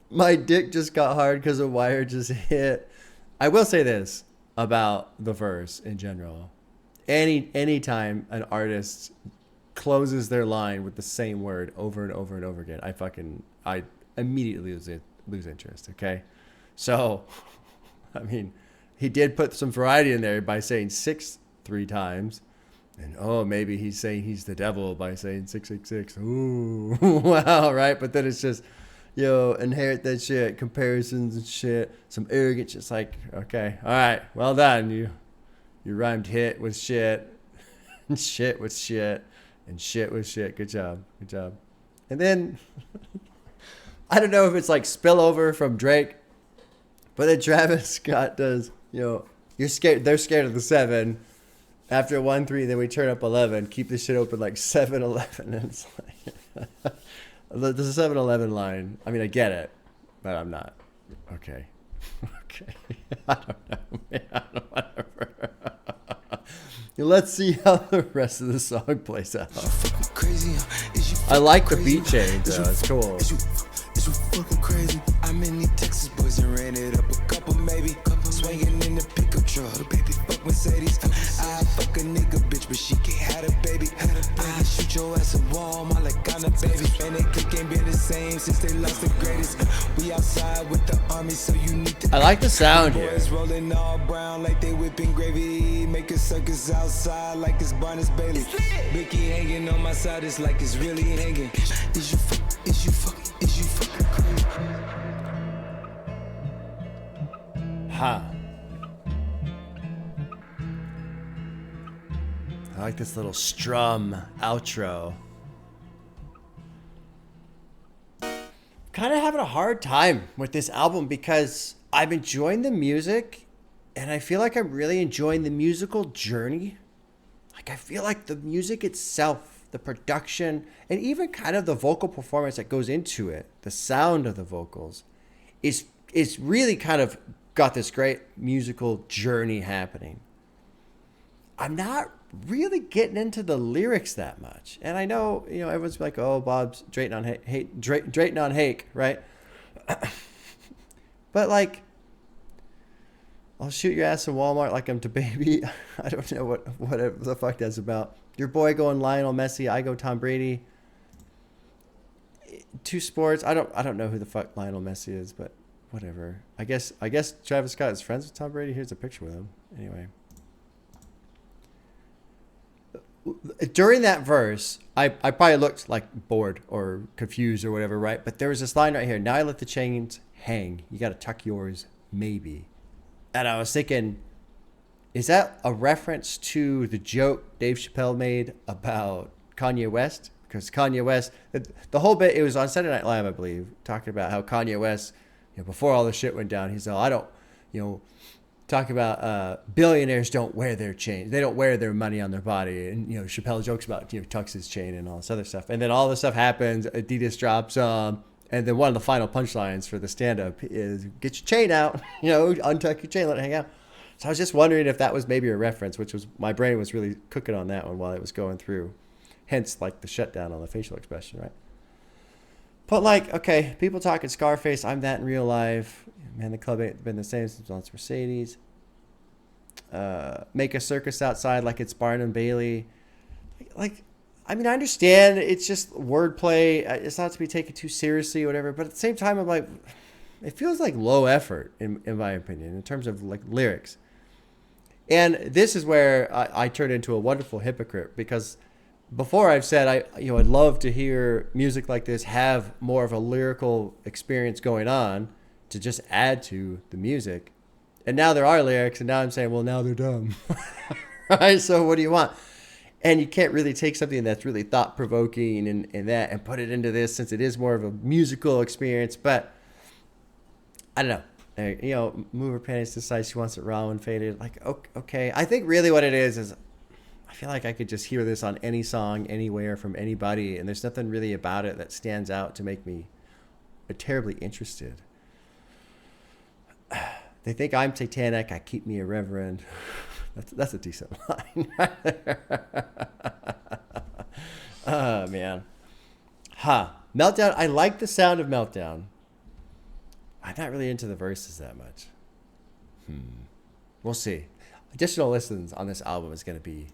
My dick just got hard because a wire just hit. I will say this about the verse in general. Anytime an artist closes their line with the same word over and over and over again, I immediately lose interest. Okay, so I mean, he did put some variety in there by saying 6 3 times. And maybe he's saying he's the devil by saying 666. Ooh, wow, right? But then it's just, inherit that shit, comparisons and shit, some arrogance. Just like, okay, all right, well done. You rhymed hit with shit, and shit with shit, and shit with shit. Good job, good job. And then I don't know if it's like spillover from Drake, but then Travis Scott does, you're scared. They're scared of the 7. After 1 3, then we turn up 11. Keep this shit open like 7-Eleven. And it's like, there's a 7-Eleven line. I mean, I get it, but I'm not. Okay. Okay. I don't know, man. Whatever. Let's see how the rest of the song plays out. I like the beat change, though. It's cool. Is you fucking crazy? I'm in these Texas boys and ran it up a couple, maybe. Swinging in the pickup truck, baby. Fuck Mercedes. I fuck a nigga, bitch, but she can't have a baby. I shoot your ass a wall, my like on a baby. And they click ain't been the same since they lost the greatest. We outside with the army, so you need to. I like the sound here. Boys rolling all brown like they whipping gravy. Make a circus outside like it's Barnes Bailey. Mickey hanging on my side, it's like it's really hanging. Is you fucking crazy? Huh. I like this little strum outro. Kind of having a hard time with this album because I'm enjoying the music and I feel like I'm really enjoying the musical journey. Like I feel like the music itself, the production, and even kind of the vocal performance that goes into it, the sound of the vocals, is really kind of got this great musical journey happening. I'm not really getting into the lyrics that much. And I know, everyone's like, oh, Bob's draining on hate, right? But like, I'll shoot your ass in Walmart like I'm DaBaby. I don't know what the fuck that's about. Your boy going Lionel Messi, I go Tom Brady. 2 sports. I don't know who the fuck Lionel Messi is, but whatever. I guess Travis Scott is friends with Tom Brady. Here's a picture with him. Anyway. During that verse, I probably looked like bored or confused or whatever, right? But there was this line right here. Now I let the chains hang. You got to tuck yours, maybe. And I was thinking, is that a reference to the joke Dave Chappelle made about Kanye West? Because Kanye West, the whole bit, it was on Saturday Night Live, I believe, talking about how Kanye West, before all the shit went down, he's all, I don't, talk about billionaires don't wear their chains. They don't wear their money on their body. And, Chappelle jokes about, tucks his chain and all this other stuff. And then all this stuff happens. Adidas drops, and then one of the final punchlines for the stand-up is, get your chain out, untuck your chain, let it hang out. So I was just wondering if that was maybe a reference, which was, my brain was really cooking on that one while it was going through. Hence, like, the shutdown on the facial expression, right? But, like, okay, people talking Scarface, I'm that in real life. Man, the club ain't been the same since on Mercedes. Make a circus outside like it's Barnum Bailey. Like, I mean, I understand it's just wordplay. It's not to be taken too seriously or whatever. But at the same time, I'm like, it feels like low effort, in my opinion, in terms of, like, lyrics. And this is where I turn into a wonderful hypocrite because before I've said I'd love to hear music like this have more of a lyrical experience going on to just add to the music. And now there are lyrics, and now I'm saying, well, now they're dumb. Right? So what do you want? And you can't really take something that's really thought-provoking and that and put it into this since it is more of a musical experience. But I don't know. Move her panties to the side. She wants it raw and faded. Like, okay. I think really what it is I feel like I could just hear this on any song, anywhere, from anybody, and there's nothing really about it that stands out to make me terribly interested. They think I'm satanic. I keep me irreverent. That's a decent line. Oh, man. Meltdown. I like the sound of Meltdown. I'm not really into the verses that much. We'll see. Additional listens on this album is going to be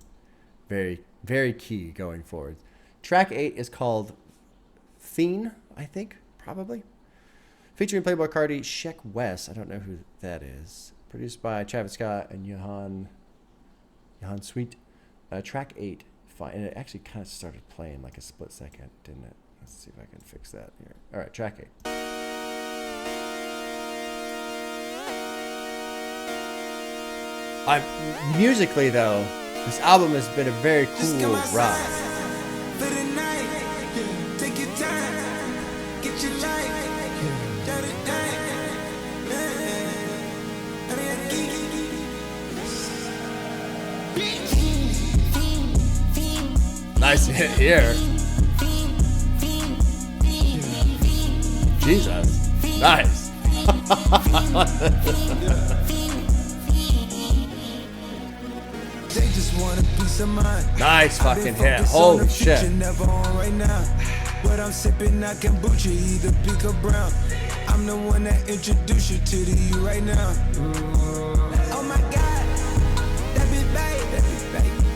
very, very key going forward. Track 8 is called Fiend, I think, probably. Featuring Playboy Cardi, Sheck West. I don't know who that is. Produced by Travis Scott and Johan Sweet. Track 8. Fine. And it actually kind of started playing like a split second, didn't it? Let's see if I can fix that here. All right, track 8. Musically though, this album has been a very cool ride. For the night, take your time, get your life, Nice hit here. Jesus. Nice. They just want a piece of mind. Nice fucking hit. Holy shit. Never on right now. What I'm sipping, I kombucha, either pink or brown. I'm the one that introduced you to the you right now. Oh my God, that be babe.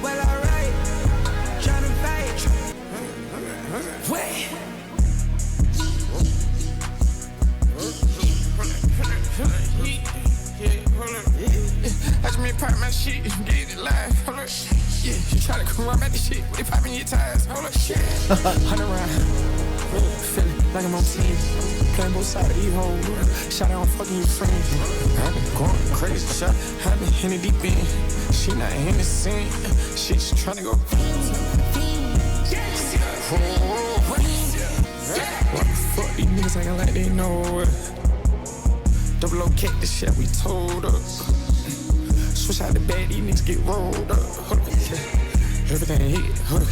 Well, alright, tryna fight. Wait. Watch me pop my shit, get it live. Hold up, yeah, you try to come around at the shit, they popping your tires. Hold up, shit. 100 round, feeling like I'm on team. Playing both sides of the whole world. Shout out, I'm fucking your friends. I've been going crazy, shot. I've been in the deep end. She not in the scene. She just trying to go. What the fuck, these niggas acting like they know it. Double O kick the shit we told us. Switch out the bed, these niggas get rolled up. Hold up, yeah. Everything hit, hold up.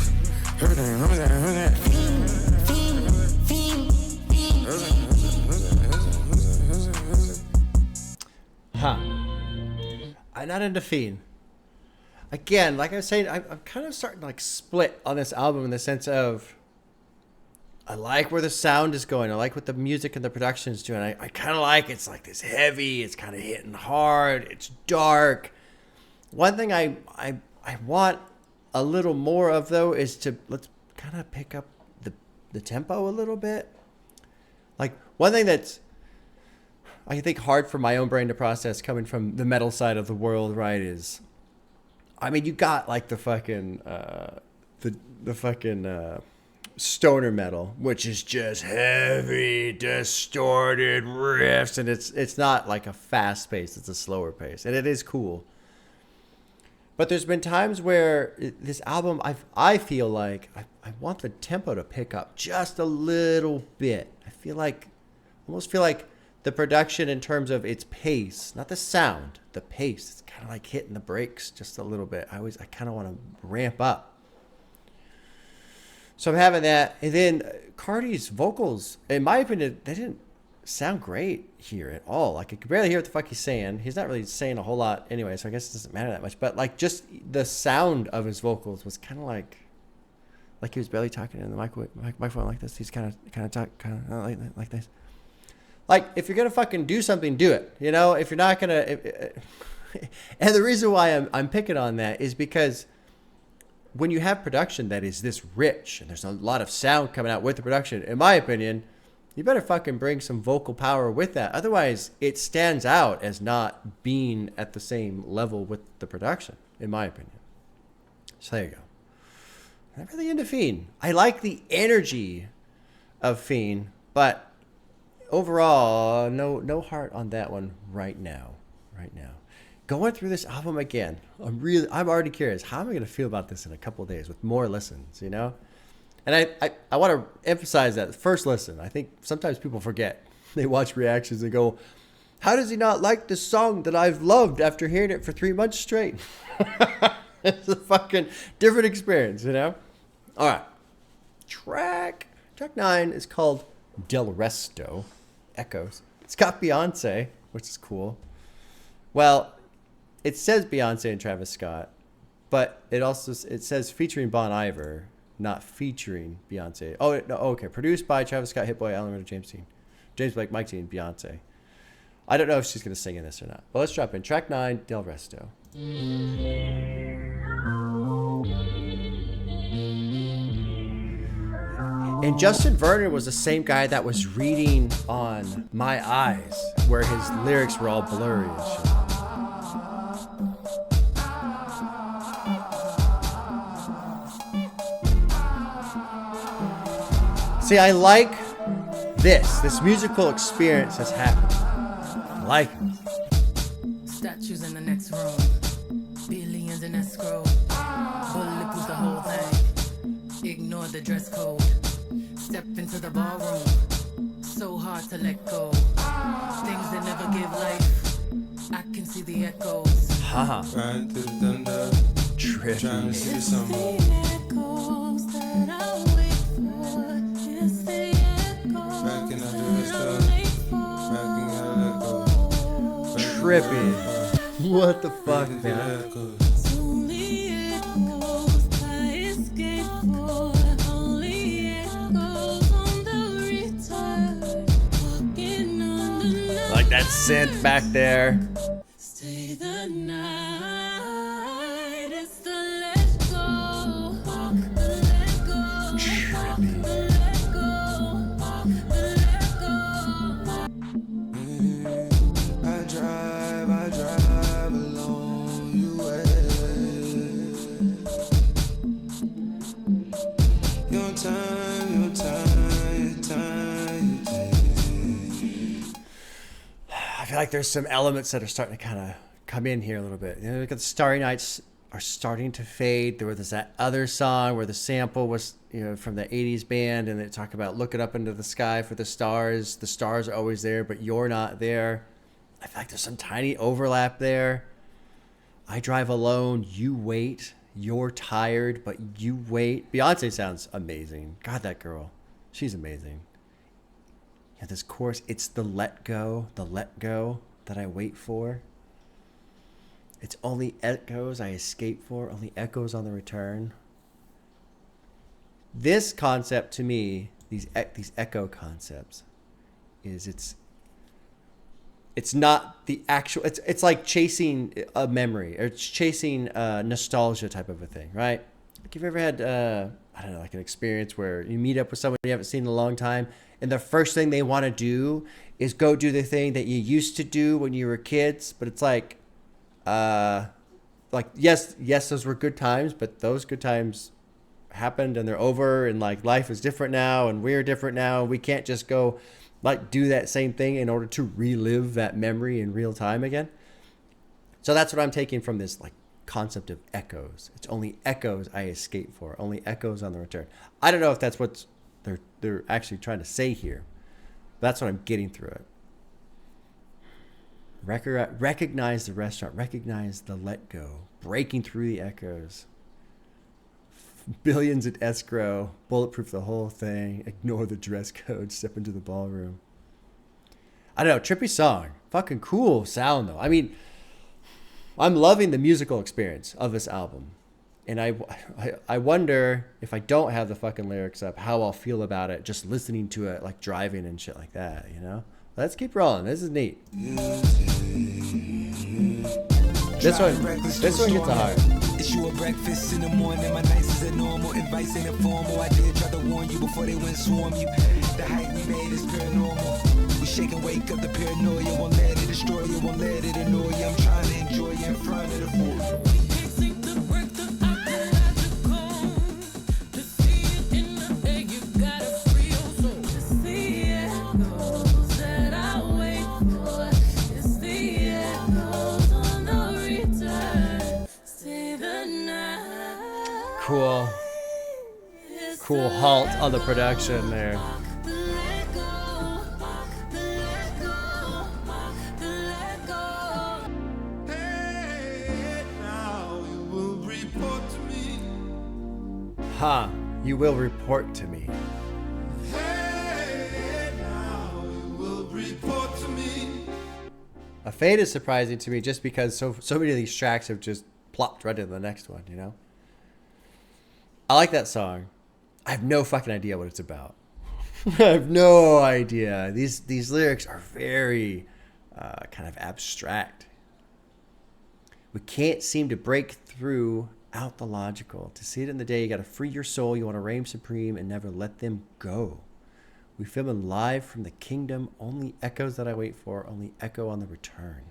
Huh. I'm not into Fiend. Again, like I was saying, I'm kind of starting to like split on this album in the sense of I like where the sound is going. I like what the music and the production is doing. I kind of like it's like this heavy. It's kind of hitting hard. It's dark. One thing I want a little more of though is to let's kind of pick up the tempo a little bit. Like one thing that's I think hard for my own brain to process coming from the metal side of the world, right? Is I mean you got like the fucking the fucking stoner metal, which is just heavy, distorted riffs, and it's not like a fast pace, it's a slower pace, and it is cool. But there's been times where this album, I feel like I want the tempo to pick up just a little bit. Almost feel like the production in terms of its pace, not the sound, the pace, it's kind of like hitting the brakes just a little bit. I kind of want to ramp up. So I'm having that. And then Cardi's vocals, in my opinion, they didn't sound great here at all. Like I could barely hear what the fuck he's saying. He's not really saying a whole lot anyway, so I guess it doesn't matter that much. But like just the sound of his vocals was kind of like he was barely talking in the microphone like this. He's kind of like this. Like if you're gonna fucking do something, do it. You know, if you're not gonna. And the reason why I'm picking on that is because when you have production that is this rich and there's a lot of sound coming out with the production, in my opinion, you better fucking bring some vocal power with that. Otherwise, it stands out as not being at the same level with the production, in my opinion. So there you go. I'm not really into Fiend. I like the energy of Fiend, but overall, no heart on that one right now. Going through this album again, I'm already curious. How am I going to feel about this in a couple of days with more listens, you know? And I want to emphasize that first listen. I think sometimes people forget. They watch reactions and go, how does he not like this song that I've loved after hearing it for 3 months straight? It's a fucking different experience, you know? All right. Track 9 is called DELRESTO, Echoes. It's got Beyonce, which is cool. Well, it says Beyonce and Travis Scott, but it says featuring Bon Iver, not featuring Beyonce. Oh, no, okay. Produced by Travis Scott, Hit Boy, Alan Ritter, James Blake, Mike T, and Beyonce. I don't know if she's going to sing in this or not. But let's drop in. Track 9, DELRESTO. And Justin Vernon was the same guy that was reading on My Eyes, where his lyrics were all blurry and shit. See, I like this musical experience has happened. I like it. Statues in the next room. Billions in escrow. Bulletproof the whole thing. Ignore the dress code. Step into the ballroom. So hard to let go. Things that never give life. I can see the echoes. Haha. Right through the thunder. Trippy. Trying to see something. Backing up the rest backing out of that Trippy. What the fuck, man? Like that synth back there. Stay the night. It's the let go. The let go. Trippy. The let go. The let go. I drive along you way. Your time, your time, your time, your time. I feel like there's some elements that are starting to kind of come in here a little bit. You know, look at the Starry Nights are starting to fade. There was that other song where the sample was, you know, from the 80s band, and they talk about looking up into the sky for the stars. The stars are always there, but you're not there. I feel like there's some tiny overlap there. I drive alone, you wait. You're tired, but you wait. Beyonce sounds amazing. God, that girl. She's amazing. Yeah, this chorus, it's the let go that I wait for. It's only echoes I escape for, only echoes on the return. This concept to me, these echo concepts, is it's not the actual, it's like chasing a memory, or it's chasing nostalgia type of a thing, right? Like, you've ever had, I don't know, like an experience where you meet up with someone you haven't seen in a long time, and the first thing they want to do is go do the thing that you used to do when you were kids, but it's like yes, those were good times, but those good times happened and they're over, and like life is different now and we're different now. We can't just go like do that same thing in order to relive that memory in real time again. So that's what I'm taking from this like concept of echoes. It's only echoes I escape for, only echoes on the return. I don't know if that's what they're actually trying to say here. But that's what I'm getting through it. Recognize the restaurant, recognize the let go, breaking through the echoes. Billions in escrow, bulletproof the whole thing, ignore the dress code, step into the ballroom. I don't know, trippy song. Fucking cool sound though. I mean, I'm loving the musical experience of this album. And I wonder if I don't have the fucking lyrics up, how I'll feel about it just listening to it, like driving and shit like that, you know? Let's keep rolling. This is neat. This one gets a heart. It's you a breakfast in the morning. My nights is a normal. Advice ain't informal. I did try to warn you before they went swarm you. The hype we made is paranormal. We shake and wake up the paranoia. Won't let it destroy you. Won't let it annoy you. I'm trying to enjoy you in front of the floor. Cool halt on the production there. Ha, you will report to me. A fade is surprising to me just because so many of these tracks have just plopped right into the next one, you know? I like that song. I have no fucking idea what it's about. I have no idea. These lyrics are very kind of abstract. We can't seem to break through out the logical. To see it in the day, you got to free your soul. You want to reign supreme and never let them go. We film live from the kingdom. Only echoes that I wait for. Only echo on the return.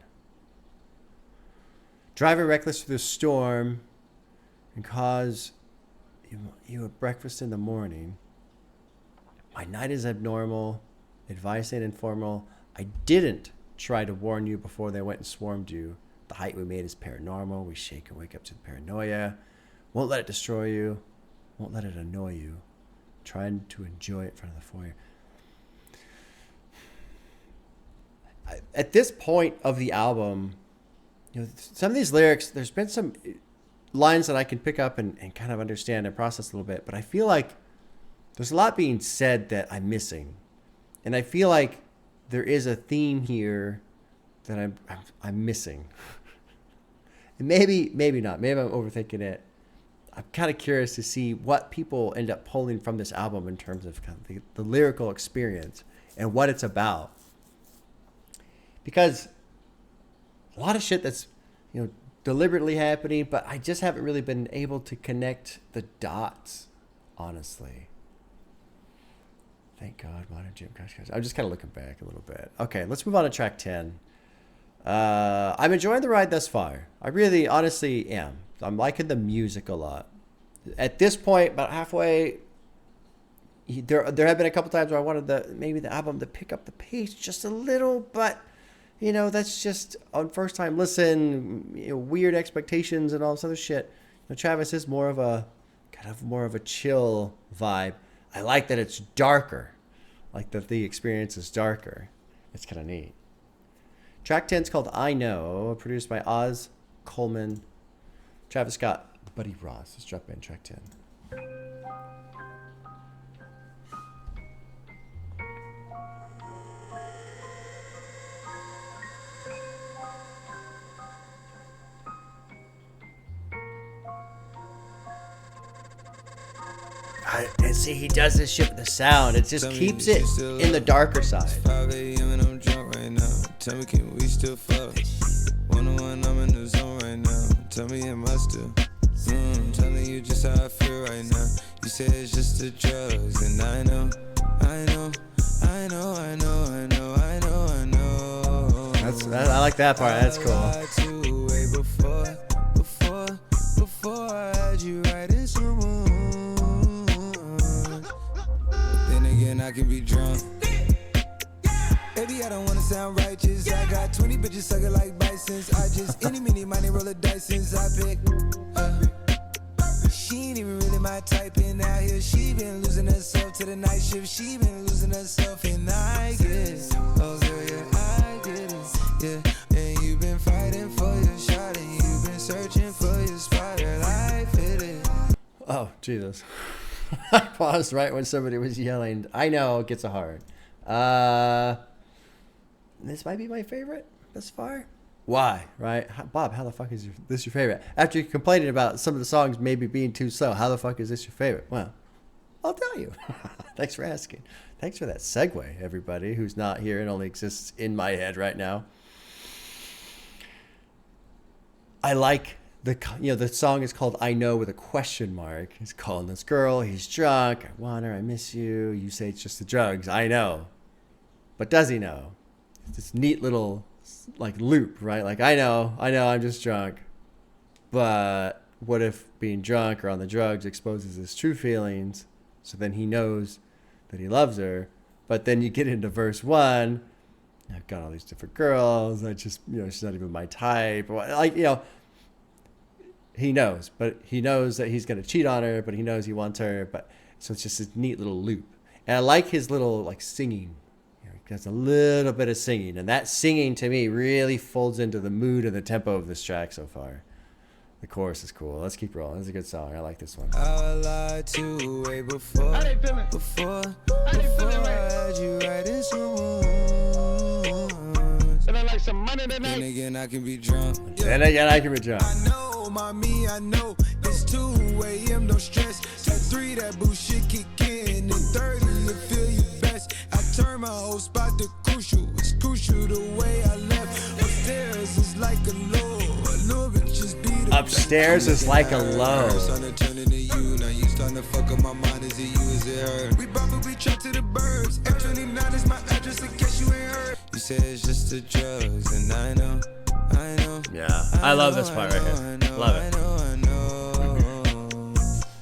Driving reckless through the storm and cause you a breakfast in the morning. My night is abnormal. Advice ain't informal. I didn't try to warn you before they went and swarmed you. The height we made is paranormal. We shake and wake up to the paranoia. Won't let it destroy you. Won't let it annoy you. Trying to enjoy it in front of the foyer. At this point of the album, you know, some of these lyrics, there's been some lines that I can pick up and kind of understand and process a little bit, but I feel like there's a lot being said that I'm missing. And I feel like there is a theme here that I'm missing. And maybe not. Maybe I'm overthinking it. I'm kind of curious to see what people end up pulling from this album in terms of kind of the lyrical experience and what it's about. Because a lot of shit that's, you know, deliberately happening, but I just haven't really been able to connect the dots, honestly. Thank God, modern gym crash. I'm just kind of looking back a little bit. Okay, let's move on to track 10. I'm enjoying the ride thus far. I really, honestly am. I'm liking the music a lot. At this point, about halfway, there have been a couple times where I wanted the album to pick up the pace just a little, but you know, that's just on first time listen, you know, weird expectations and all this other shit. You know, Travis is more of a chill vibe. I like that it's darker. Like that the experience is darker. It's kind of neat. Track 10 is called I Know, produced by Oz Coleman, Travis Scott, Buddy Ross. Let's drop in track 10. And see, he does this shit with the sound. It just keeps it in the darker side. 5 a.m. and I'm drunk right now. Tell me, can we still fuck? 101, I'm in the zone right now. Tell me, am I still? Telling you just how I feel right now. You say it's just the drugs, and I know. I like that part. That's cool. Before I had you right in some room. Then again, I can be drunk. Baby, I don't wanna sound righteous. I got 20 bitches sucking like bisons. I just any mini money roll a dice since I pick. She ain't even really my type, and out here she been losing herself to the night shift. She been losing herself, and I get it. Oh yeah, I get it. Yeah, and you've been fighting for your shot, and you've been searching for your spot, and I fit it. Oh Jesus! I paused right when somebody was yelling. I know it gets a hard. This might be my favorite thus far. Why, right? Bob, how the fuck is this your favorite? After you're complaining about some of the songs maybe being too slow, how the fuck is this your favorite? Well, I'll tell you. Thanks for asking. Thanks for that segue, everybody who's not here and only exists in my head right now. I like the song is called I Know with a question mark. He's calling this girl. He's drunk. I want her. I miss you. You say it's just the drugs. I know. But does he know? It's this neat little like loop, right? Like, I know, I'm just drunk. But what if being drunk or on the drugs exposes his true feelings? So then he knows that he loves her. But then you get into verse 1. I've got all these different girls. I just, she's not even my type. Like, he knows. But he knows that he's going to cheat on her. But he knows he wants her. But so it's just this neat little loop. And I like his little, like, singing. There's a little bit of singing, and that singing to me really folds into the mood and the tempo of this track so far. The chorus is cool. Let's keep rolling. It's a good song. I like this one. I lied to way before. How they feeling? Before I had you right in some rooms. And I like some money tonight. Then again, I can be drunk. Then again, I can be drunk. I know, mommy, I know. It's 2 a.m. No stress. At 3, that bullshit kick in. And 30, you feel your best. I turn my whole spot to crucial. It's crucial the way I left. Upstairs is like a low. A little bit just beat it. Upstairs is like a low. Starting to turn into you. Now you starting to fuck up my mind. Is it you? Is it her? We probably trapped to the burbs. F29 is my address in case you ain't heard. You say it's just the drugs, and I know. Yeah, I love this part right here. Love it.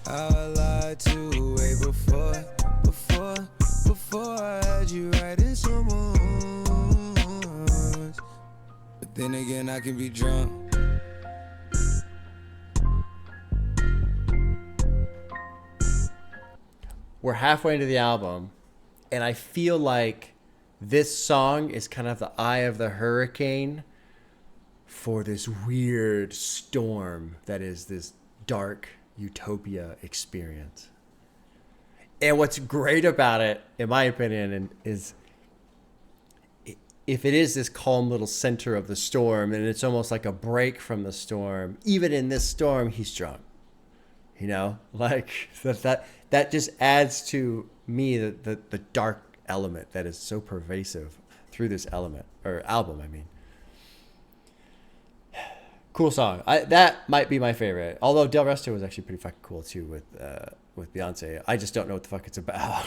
I lied to way before before I had you writing songs. But then again, I can be drunk. We're halfway into the album, and I feel like this song is kind of the eye of the hurricane for this weird storm that is this dark utopia experience. And what's great about it, in my opinion, is if it is this calm little center of the storm, and it's almost like a break from the storm, even in this storm, he's drunk. You know, like that just adds to me the dark element that is so pervasive through this album. I mean, cool song. That might be my favorite. Although DELRESTO was actually pretty fucking cool too with Beyonce. I just don't know what the fuck it's about.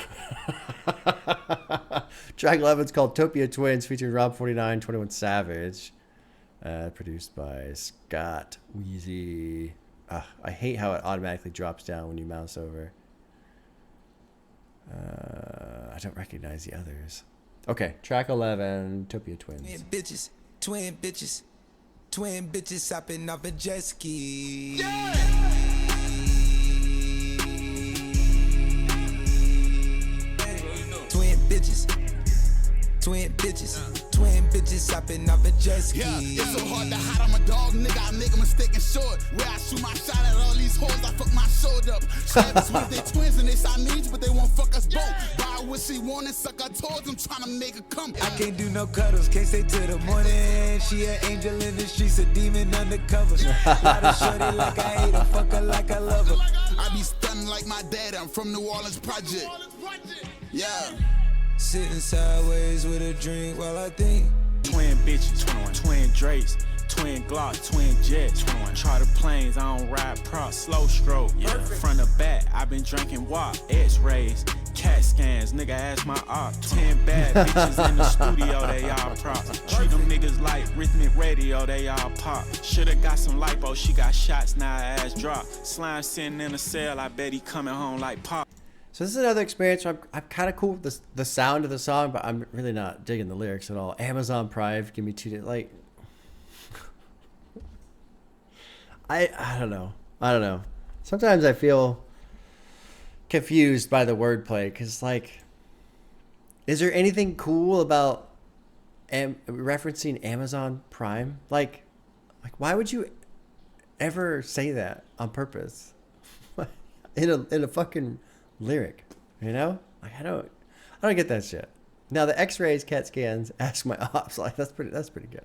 Track 11's called Utopia Twins, featuring Rob 49, 21 Savage, produced by Scott Wheezy. I hate how it automatically drops down when you mouse over. I don't recognize the others. Okay, track 11, Utopia Twins. Twin bitches hopping off a jet ski. Yeah! Twin bitches hopping off a jet ski. Yeah, it's so hard to hide. I'm a dog, nigga. I make a mistake and short. Where I shoot my shot at all these hoes, I fuck my shoulder up. Travis with they twins and they Siamese, but they won't fuck us both. Buy what she want and suck her toes. I'm trying to make her come. I can't do no cuddles, can't stay till the morning. She an angel in the streets, a demon undercover. Lot of shorty like I hate her, fuck her like I love her. I be stunned like my dad. I'm from New Orleans Project. Yeah. Sitting sideways with a drink while I think. Twin bitches, twin Drakes, twin Glock, twin Jets, charter planes, I don't ride props, slow stroke, front to back, I been drinking WAP, X-rays, CAT scans, nigga ask my op, 10 bad bitches in the studio, they all props, treat them niggas like rhythmic radio, they all pop, shoulda got some lipo, she got shots, now her ass drop, slime sitting in a cell, I bet he coming home like pop. So this is another experience where I'm kind of cool with the sound of the song, but I'm really not digging the lyrics at all. Amazon Prime, give me 2 days. Like, I don't know. Sometimes I feel confused by the wordplay because, like, is there anything cool about referencing Amazon Prime? Like, why would you ever say that on purpose in a fucking lyric, you know? Like, I don't get that shit. Now the X-rays, CAT scans, ask my ops, like that's pretty good.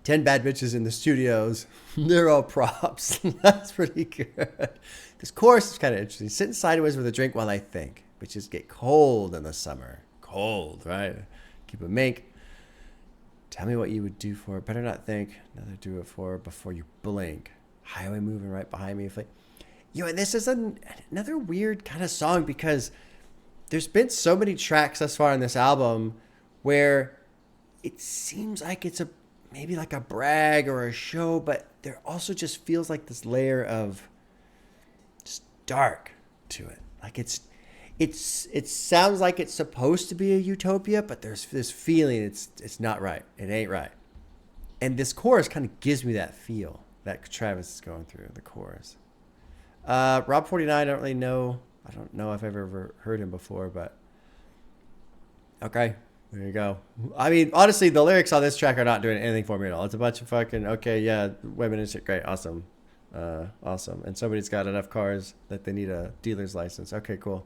10 bad bitches in the studios, they're all props. That's pretty good. This chorus is kind of interesting. Sitting sideways with a drink while I think. Bitches get cold in the summer. Cold, right? Keep a mink. Tell me what you would do for it. Better not think. Another do it for before you blink. Highway moving right behind me. And this is another weird kind of song because there's been so many tracks thus far on this album where it seems like it's maybe like a brag or a show, but there also just feels like this layer of just dark to it. Like it sounds like it's supposed to be a utopia, but there's this feeling it's not right. It ain't right. And this chorus kind of gives me that feel that Travis is going through, the chorus. Rob 49, I don't really know. I don't know if I've ever heard him before, but okay, there you go. I mean, honestly, the lyrics on this track are not doing anything for me at all. It's a bunch of fucking, okay, yeah, women and shit, great, awesome. Awesome. And somebody's got enough cars that they need a dealer's license. Okay, cool.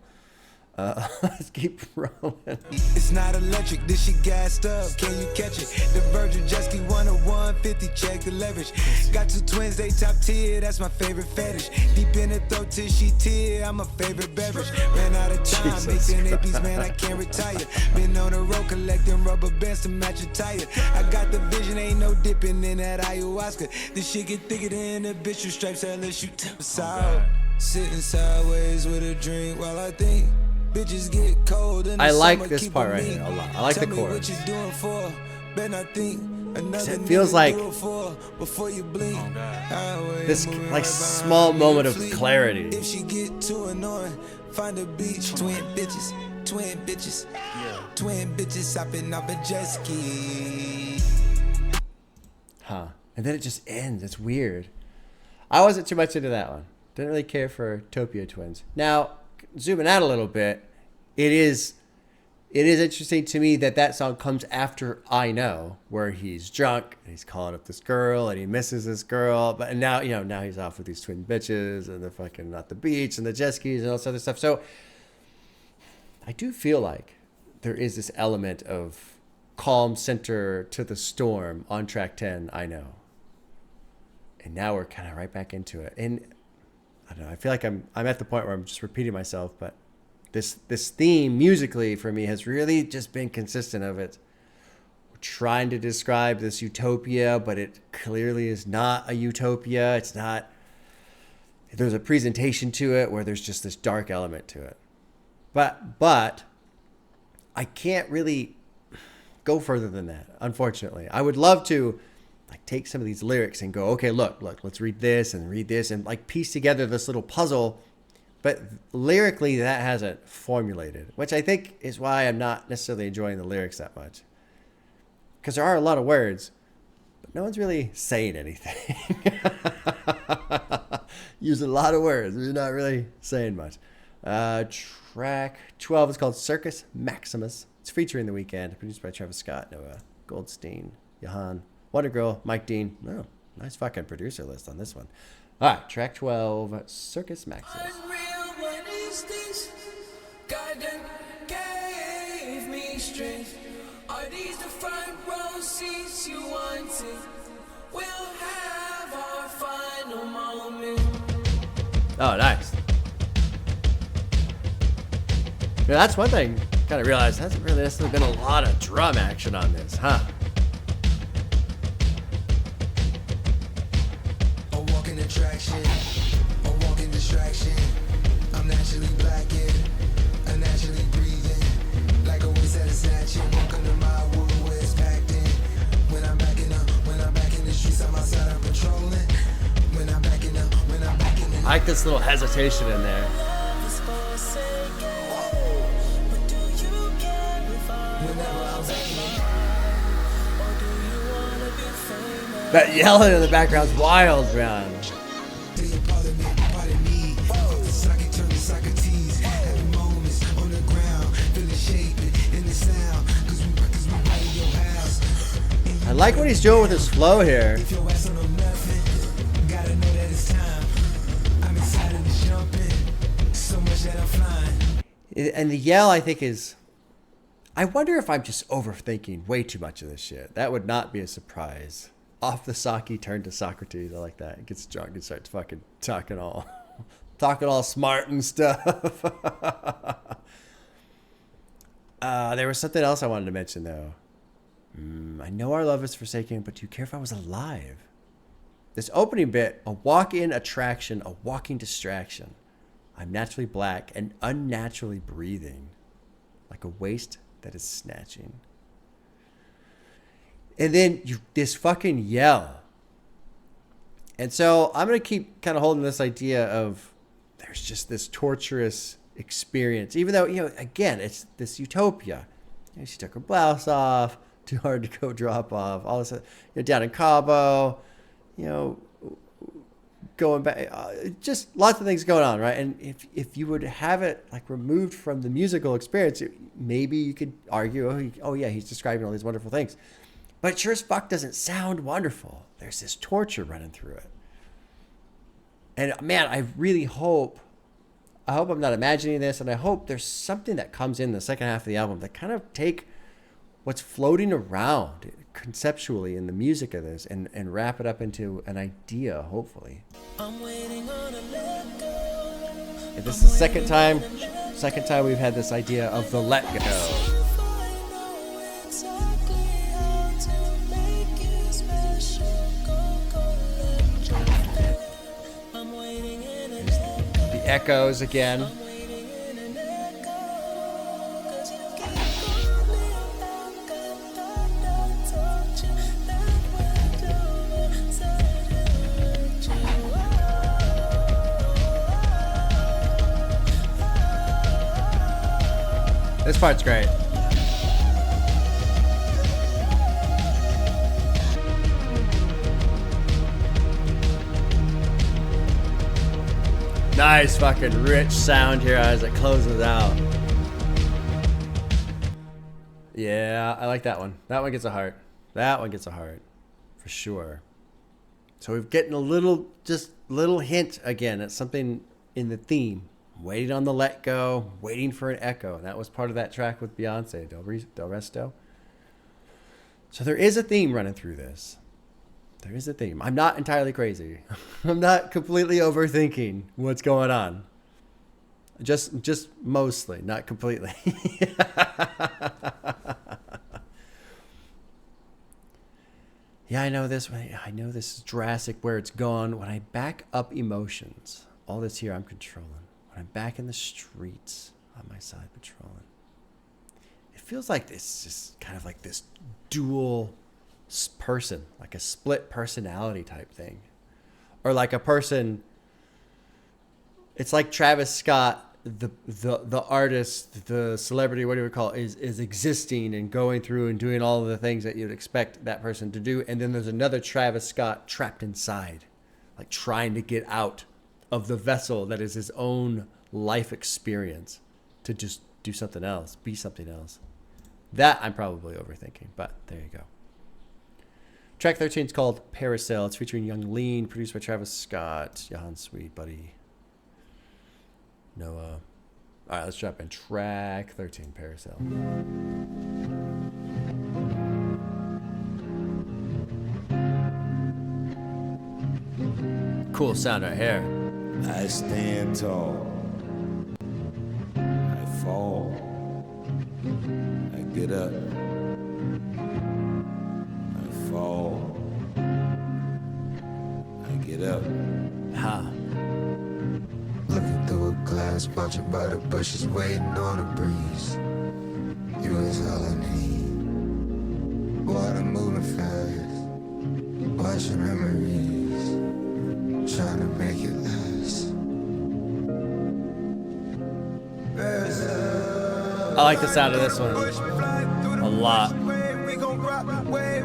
Let's keep rolling. It's not electric, this shit gassed up. Can you catch it? The Virgin jet ski 10150, check the leverage. Got 2 twins, they top tier, that's my favorite fetish. Deep in the throat till she tear, I'm a favorite beverage. Ran out of time, mixing APs, man, I can't retire. Been on the road collecting rubber bands to match a tire. I got the vision, ain't no dipping in that ayahuasca. This shit get thicker than the bitch with stripes, unless you tip us out. Sitting sideways with a drink while I think. Bitches get cold in the I like summer, this part right here a lot. I like the chorus. What you doing for? Ben, I think another It feels nigga like do it for before you blink. this like small moment of clarity. If she get too annoying, find a beach. Twin bitches, twin bitches hopping off a jet ski. Huh. And then it just ends. It's weird. I wasn't too much into that one. Didn't really care for Utopia twins. Now, zooming out a little bit, it is interesting to me that that song comes after I Know, where he's drunk and he's calling up this girl and he misses this girl, but now now he's off with these twin bitches and they're fucking at the beach and the jet skis and all this other stuff. So I do feel like there is this element of calm center to the storm on track 10, I Know. And now we're kind of right back into it. And I don't know, I feel like I'm at the point where I'm just repeating myself, but this theme musically for me has really just been consistent of it. We're trying to describe this utopia, but it clearly is not a utopia. It's not, there's a presentation to it where there's just this dark element to it. But I can't really go further than that, unfortunately. I would love to like take some of these lyrics and go, okay, look, let's read this and like piece together this little puzzle. But lyrically, that hasn't formulated, which I think is why I'm not necessarily enjoying the lyrics that much. Because there are a lot of words, but no one's really saying anything. Use a lot of words. They're not really saying much. Track 12 is called Circus Maximus. It's featuring The Weeknd, produced by Travis Scott, Noah Goldstein, Johan, Wonder Girl, Mike Dean. Oh, nice fucking producer list on this one. All right, track 12, Circus Maximus. God gave me strength. Are these the front row seats you wanted? We'll have our final moment. Oh, nice. Yeah, that's one thing. Kind of realized hasn't really necessarily been a lot of drum action on this, huh? A walking attraction, a walking distraction. I'm naturally blackened, I'm naturally breathing. Like a waste at a snatching. Welcome to my world where it's packed in. When I'm back in the streets, I'm outside, I'm patrolling. When I'm back in the I like this little hesitation in there. That yelling in the background's wild, man. I like what he's doing with his flow here. And the yell, I think, is... I wonder if I'm just overthinking way too much of this shit. That would not be a surprise. Off the Saki, turn to Socrates. I like that. He gets drunk and starts fucking talking all smart and stuff. There was something else I wanted to mention, though. I know our love is forsaken, but do you care if I was alive? This opening bit, a walk-in attraction, a walking distraction. I'm naturally black and unnaturally breathing, like a waist that is snatching. And then this fucking yell. And so I'm going to keep kind of holding this idea of there's just this torturous experience. Even though, again, it's this utopia. She took her blouse off, too hard to go drop off. All this, down in Cabo, going back, just lots of things going on, right? And if you would have it like removed from the musical experience, maybe you could argue, oh yeah, he's describing all these wonderful things. But it sure as fuck doesn't sound wonderful. There's this torture running through it. And man, I really hope I'm not imagining this, and I hope there's something that comes in the second half of the album that kind of take what's floating around conceptually in the music of this and wrap it up into an idea, hopefully. I'm waiting on a let go. And this is the second time we've had this idea of the let go. Echoes again. part's great. Nice fucking rich sound here as it closes out. Yeah, I like that one. That one gets a heart. That one gets a heart. For sure. So we're getting a little, just little hint again at something in the theme. Waiting on the let go, waiting for an echo. And that was part of that track with Beyonce, DELRESTO. So there is a theme running through this. There is a theme. I'm not entirely crazy. I'm not completely overthinking what's going on. Just mostly, not completely. Yeah, I know this. I know this is drastic where it's gone. When I back up emotions, all this here I'm controlling. When I'm back in the streets on my side patrolling, it feels like this just kind of like this dual person, like a split personality type thing, or like a person. It's like Travis Scott, the artist, the celebrity, whatever you call it, is existing and going through and doing all of the things that you'd expect that person to do, and then there's another Travis Scott trapped inside, like trying to get out of the vessel that is his own life experience to just do something else, be something else. That I'm probably overthinking, but there you go. Track 13 is called Parasail. It's featuring Young Lean, produced by Travis Scott, Johan Sweet, Buddy, Noah. All right, let's drop in track 13, Parasail. Cool sound right here. I stand tall. I fall. I get up. I fall. I get up. Ha. Looking through a glass, watching by the bushes, waiting on a breeze. You is all I need. Water moving fast, watching memories, trying to make it last. I like the sound of this one a lot. We gon' rock,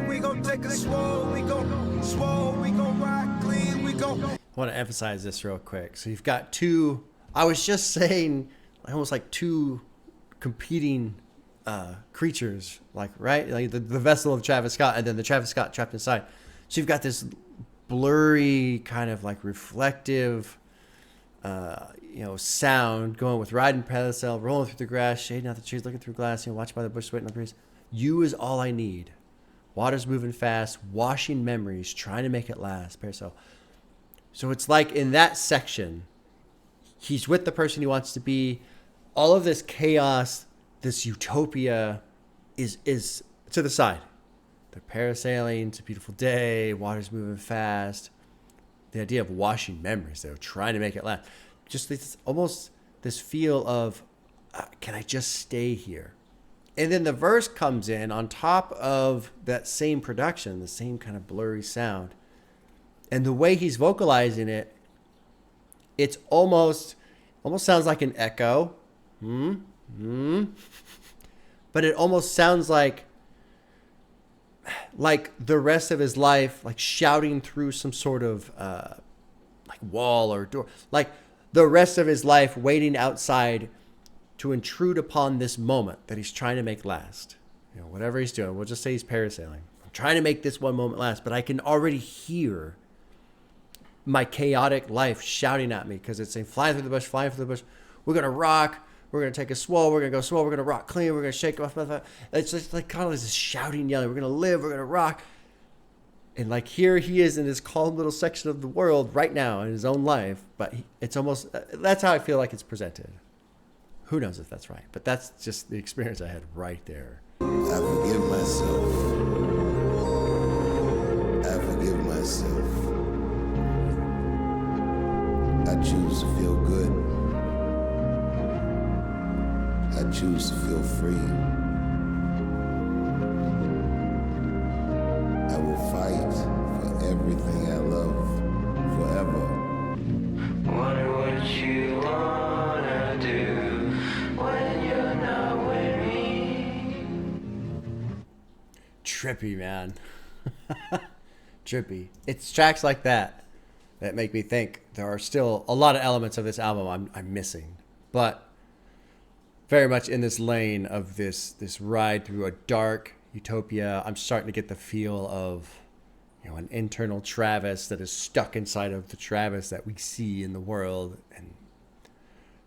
we gon' take it slow, we gon' rock clean, we gon'. I want to emphasize this real quick. So you've got two, I was just saying, almost like two competing creatures, like, right? Like the vessel of Travis Scott and then the Travis Scott trapped inside. So you've got this blurry kind of like reflective, sound going with riding parasail, rolling through the grass, shading out the trees, looking through glass, watched by the bush, waiting on the breeze. You is all I need. Water's moving fast, washing memories, trying to make it last. Parasail. So it's like in that section, he's with the person he wants to be. All of this chaos, this utopia is to the side. They're parasailing, it's a beautiful day, water's moving fast. The idea of washing memories, they're trying to make it last. Just this, almost this feel of, can I just stay here? And then the verse comes in on top of that same production, the same kind of blurry sound. And the way he's vocalizing it, it's almost sounds like an echo. But it almost sounds like the rest of his life, like shouting through some sort of like wall or door. Like the rest of his life waiting outside to intrude upon this moment that he's trying to make last. Whatever he's doing. We'll just say he's parasailing. I'm trying to make this one moment last, but I can already hear my chaotic life shouting at me because it's saying, flying through the bush, we're going to rock, we're going to take a swole, we're going to go swole, we're going to rock clean, we're going to shake off. It's just like kind of this shouting, yelling, we're going to live, we're going to rock. And like here he is in this calm little section of the world right now in his own life, but it's almost, that's how I feel like it's presented. Who knows if that's right, but that's just the experience I had right there. I forgive myself. I forgive myself. I choose to feel good. I choose to feel free. I will fight for everything I love forever. Wonder what you wanna do when you're not with me. trippy, man. Trippy. It's tracks like that make me think there are still a lot of elements of this album I'm missing, but very much in this lane of this ride through a dark utopia. I'm starting to get the feel of, you know, an internal Travis that is stuck inside of the Travis that we see in the world. And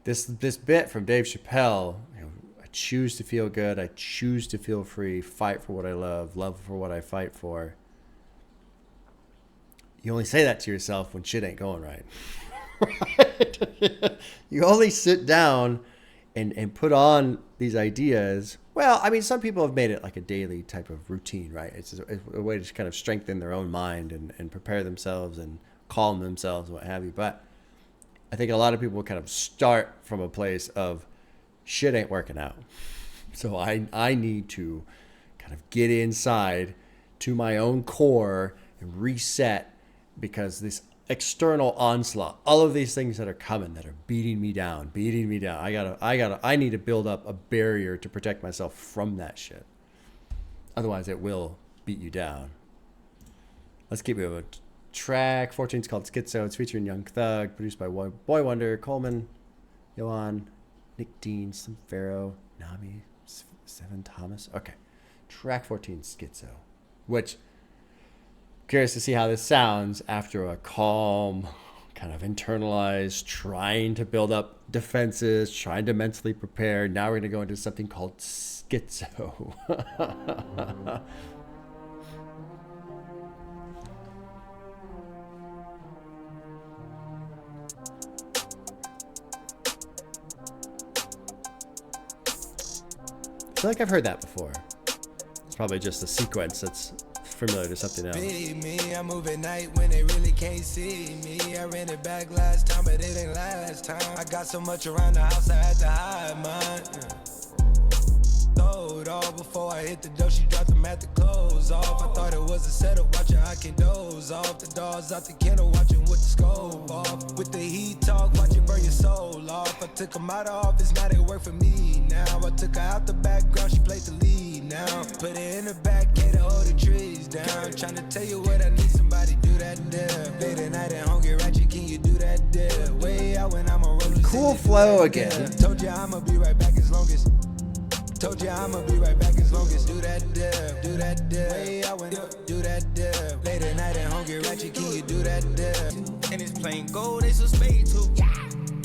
this bit from Dave Chappelle, you know, I choose to feel good, I choose to feel free, fight for what I love for what I fight for. You only say that to yourself when shit ain't going right. Right? You only sit down and put on these ideas. Well, I mean, some people have made it like a daily type of routine, right? It's a way to just kind of strengthen their own mind and prepare themselves and calm themselves and what have you. But I think a lot of people kind of start from a place of shit ain't working out. So I need to kind of get inside to my own core and reset, because this external onslaught, all of these things that are coming, that are beating me down. I need to build up a barrier to protect myself from that shit. Otherwise it will beat you down. Let's keep moving. Track 14 is called Schizo. It's featuring Young Thug, produced by Boy Wonder, Coleman, Yohan, Nick Dean, Slim Pharaoh, Nami, Seven Thomas. Okay. Track 14, Schizo. Which, curious to see how this sounds after a calm, kind of internalized, trying to build up defenses, trying to mentally prepare. Now we're going to go into something called Schizo. I feel like I've heard that before. It's probably just a sequence that's familiar to something else. Be me, I move at night when they really can't see me. I ran it back last time, but it ain't last time. I got so much around the house, I had to hide mine. Throw it all before I hit the door. She dropped them at the clothes off. I thought it was a setup, watch her, I can doze off. The doors out the kennel, watching with the scope off. With the heat talk, watch it burn your soul off. I took them out of office, now they work for me now. I took her out the background, she played the lead now. Put her in the back, get her hold the trees down. Trying to tell you what I need, somebody do that there. Late at night and hungry, ratchet, can you do that there? Way out when I'm a roller. Cool flow again. Told you I'ma be right back as long as. Told you I'ma be right back as long as. Do that there, do that there. Way out when do that there. Late at night and hungry, ratchet, can you do that there? And it's plain gold, it's a spade too. Yeah.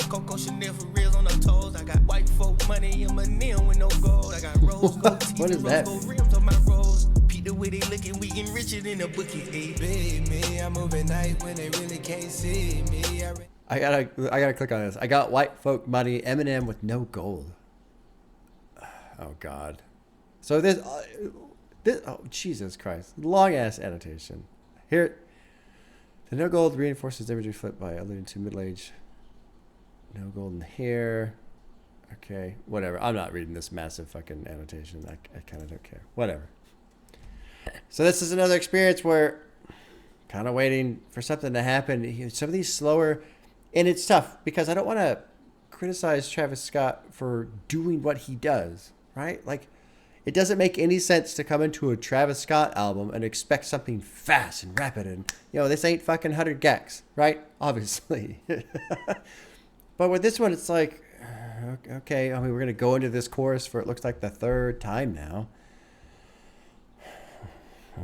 Coco Chanel for reals on her toes. I got white folk money in my nail with no gold. I got rose gold teeth, what is that? Gold rims on my rose. Pete the way they looking, we getting richer than a bookie. Be me, I move at night when they really can't see me. I gotta click on this. I got white folk money, Eminem with no gold. Oh God. So this oh Jesus Christ, long ass annotation. Here, the no gold reinforces imagery flipped by alluding to middle age. No golden hair. Okay, whatever. I'm not reading this massive fucking annotation. I kind of don't care. Whatever. So this is another experience where kind of waiting for something to happen. Some of these slower, and it's tough because I don't want to criticize Travis Scott for doing what he does, right? Like, it doesn't make any sense to come into a Travis Scott album and expect something fast and rapid and, you know, this ain't fucking 100 gecs, right? Obviously. But with this one, it's like, okay, I mean, we're going to go into this chorus for it looks like the third time now.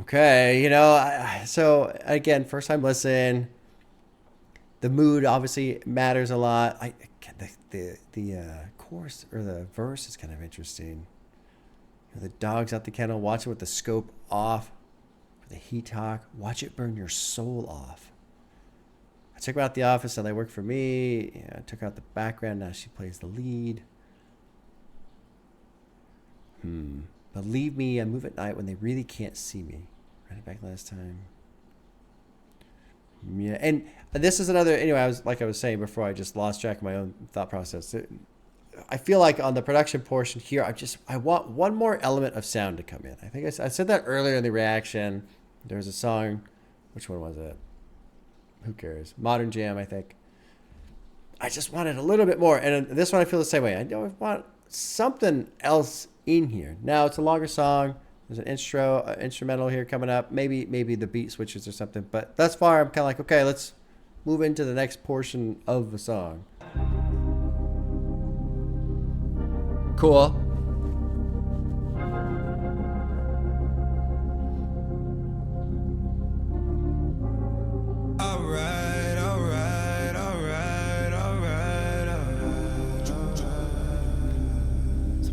Okay, you know, so again, first time listen. The mood obviously matters a lot. The chorus or the verse is kind of interesting. You know, the dog's out the kennel, watch it with the scope off. For the heat talk, watch it burn your soul off. I took her out the office and they work for me. Yeah, I took her out the background, now she plays the lead. Believe me, I move at night when they really can't see me. Ran it back last time. Yeah, and this is another. Anyway, I was saying before, I just lost track of my own thought process. I feel like on the production portion here, I want one more element of sound to come in. I think I said that earlier in the reaction. There was a song. Which one was it? Who cares? Modern Jam, I think. I just wanted a little bit more, and this one I feel the same way. I want something else in here. Now it's a longer song. There's an instrumental here coming up. Maybe the beat switches or something. But thus far, I'm kind of like, okay, let's move into the next portion of the song. Cool.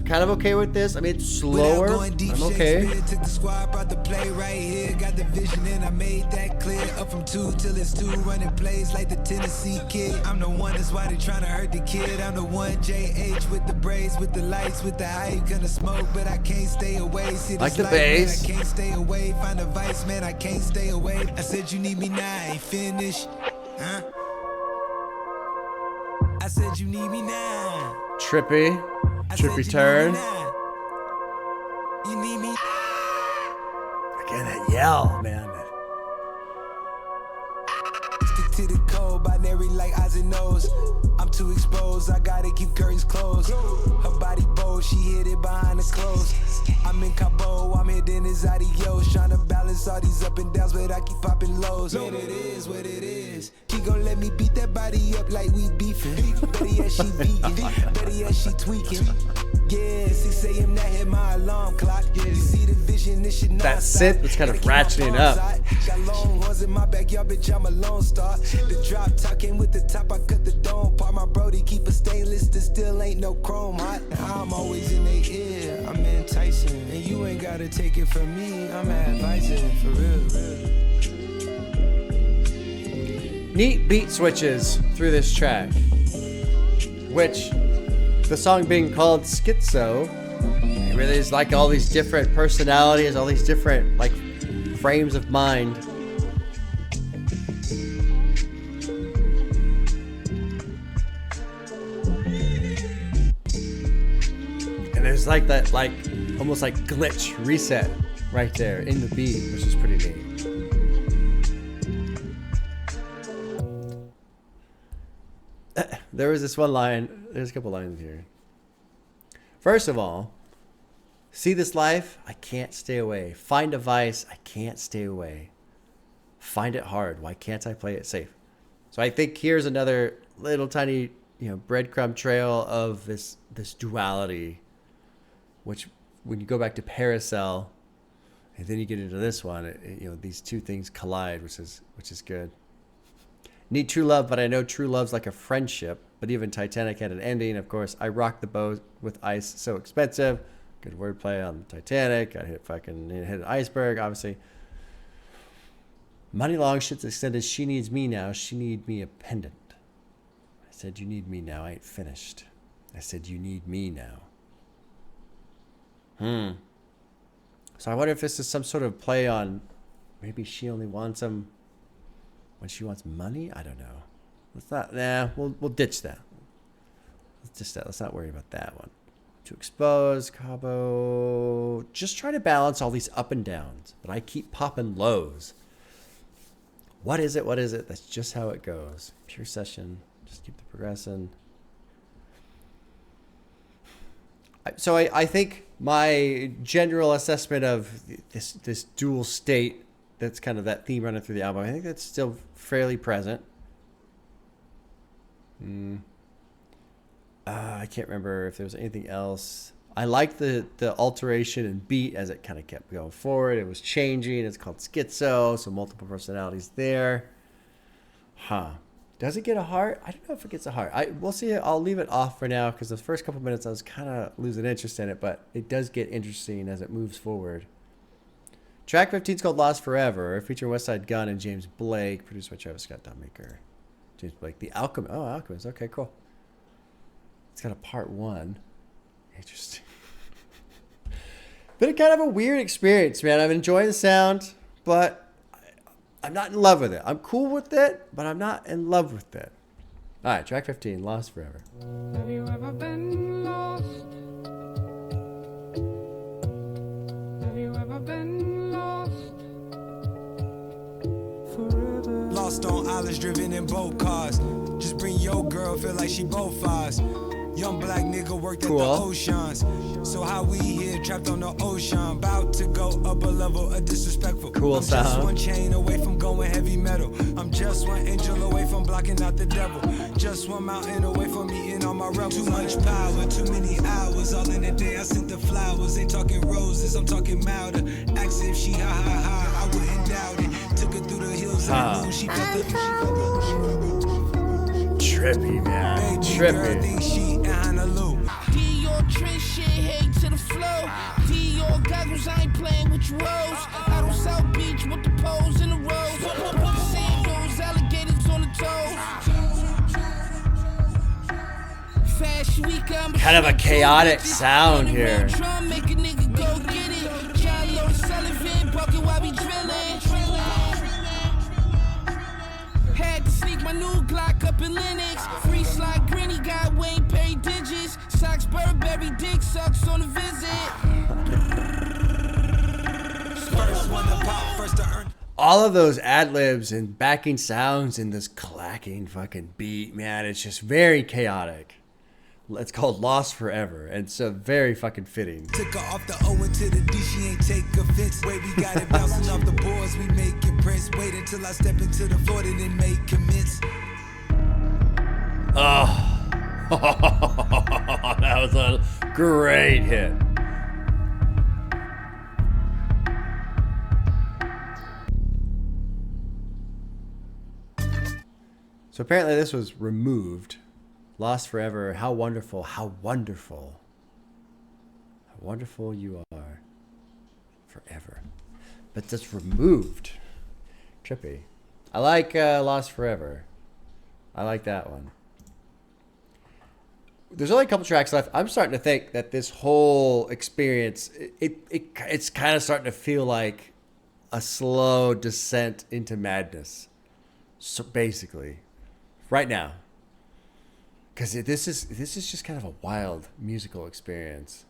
Kind of okay with this. I mean, it's slower. I'm okay. Took the squad, brought the play right here. Got the vision and I made that clear. Up from 2 till it's 2, running plays like the Tennessee kid. I'm the one that's why they trying to hurt the kid. I'm the one JH with the braids, with the lights, with the hype. Gonna smoke, but I can't stay away. See like the light, bass. Man, I can't stay away. Find a vice, man, I can't stay away. I said you need me now, I ain't finished. Huh? I said you need me now. Trippy turn. You need me. Again, that yell, man. Stick to the code, binary like Eyez and nose. I'm too exposed, I gotta keep curtains closed. Her body bold, she hid it behind the clothes. I'm in Cabo, I'm hitting his adios. Trying to balance all these up and downs, but I keep popping lows. Man, it is what it is. She gon' let me beat that body up like we beefing. Better yet she vegan, better yet she tweaking. Yeah, 6 a.m. that hit my alarm clock. Yeah, you see the vision, this shit that synth was kind of ratcheting up. Got long horns in my backyard, bitch, I'm a lone star. The drop top came with the top, I cut the dome part. My brody keep a stainless, there still ain't no chrome hot. I'm always in their ear, I'm enticing. And you ain't gotta take it from me, I'm advising, for real. Neat beat switches through this track, which the song being called Schizo, it really is like all these different personalities, all these different like frames of mind. And there's like that, like almost like glitch reset right there in the beat, which is pretty neat. There was this one line, there's a couple lines here. First of all, see this life? I can't stay away. Find a vice? I can't stay away. Find it hard. Why can't I play it safe? So I think here's another little tiny, breadcrumb trail of this duality, which when you go back to Parasail, and then you get into this one, these two things collide, which is good. Need true love, but I know true love's like a friendship. But even Titanic had an ending. Of course, I rocked the boat with ice so expensive. Good wordplay on Titanic. I hit an iceberg, obviously. Money long, shit's extended. She needs me now. She need me a pendant. I said, you need me now. I ain't finished. I said, you need me now. So I wonder if this is some sort of play on maybe she only wants him when she wants money. I don't know. Let's not. We'll ditch that. Let's not worry about that one. To expose Cabo. Just try to balance all these up and downs, but I keep popping lows. What is it? That's just how it goes. Pure session. Just keep the progressing. So I think my general assessment of this dual state, that's kind of that theme running through the album, I think that's still fairly present. I can't remember if there was anything else. I liked the alteration and beat as it kind of kept going forward. It was changing. It's called Schizo, so multiple personalities there. Does it get a heart? I don't know if it gets a heart. We'll see. I'll leave it off for now because the first couple minutes I was kind of losing interest in it, but it does get interesting as it moves forward. Track 15 is called Lost Forever, featuring Westside Gunn and James Blake, produced by Travis Scott, Maker. James Blake, The Alchemist. Oh, Alchemist. Okay, cool. It's got a part 1. Interesting. Been kind of a weird experience, man. I'm enjoying the sound, but I'm not in love with it. I'm cool with it, but I'm not in love with it. All right, track 15, Lost Forever. Have you ever been lost? Have you ever been lost? Forever. Lost on islands, driven in boat cars. Just bring your girl, feel like she both ours. Young black nigga worked Cool. at the oceans. So how we here trapped on the ocean, about to go up a level of disrespectful. Cool I'm sound. just one chain away from going heavy metal. I'm just one angel away from blocking out the devil. Just one mountain away from eating all my rebels. Too much power, too many hours. All in a day I sent the flowers. Ain't talking roses, I'm talking milder. Asked if she ha, I wouldn't doubt it. Took her through the hills and the moon. She felt the Trippy, man. Trippy. Dior trench shit, hate to the flow. Dior goggles, I ain't playing with your rose. Out on South Beach with the poles in the road. Sandals, alligators on the toes. Fashion week, I'm Kind of a chaotic sound here. drum, make a nigga go get it. John Lord Sullivan, bucket while we drilling. Had to sneak my new Glock up in Linux. Free slide grinny, got Wayne Perry digits. Socks Burberry, dick sucks on the visit. first one to pop, first to earn. All of those ad libs and backing sounds in this clacking fucking beat, man, it's just very chaotic. It's called Lost Forever, and it's very fucking fitting. Took her off the O into the D, she ain't take offense. Way we got it bouncing off the boards, we making prints. Wait until I step into the floor, then make commence. Oh, that was a great hit. So apparently this was removed. Lost Forever. How wonderful, how wonderful. How wonderful you are. Forever. But that's removed. Trippy. I like Lost Forever. I like that one. There's only a couple tracks left. I'm starting to think that this whole experience, it's kind of starting to feel like a slow descent into madness. So basically, right now. Because this is just kind of a wild musical experience.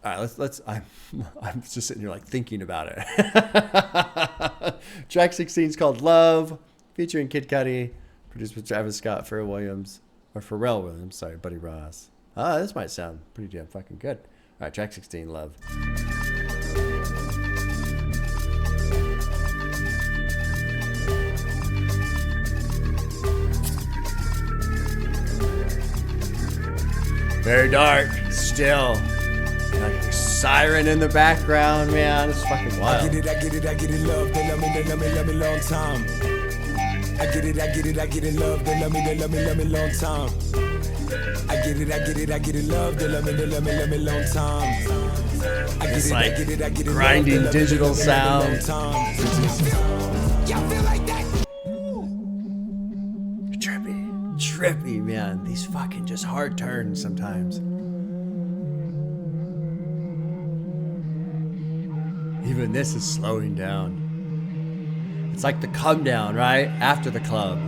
All right, let's. I'm just sitting here like thinking about it. Track 16 is called "Love," featuring Kid Cudi, produced with Travis Scott, Pharrell Williams, sorry, Buddy Ross. This might sound pretty damn fucking good. All right, track 16, "Love." Very dark, still. Like a siren in the background, man. It's fucking wild. I get it, love, they love me long time. I get it, love, they love me long time. I get it, love, they love me long time. It's like grinding digital sound. Y'all feel like that? Trippy, man. These fucking just hard turns sometimes. Even this is slowing down. It's like the come down, right? After the club.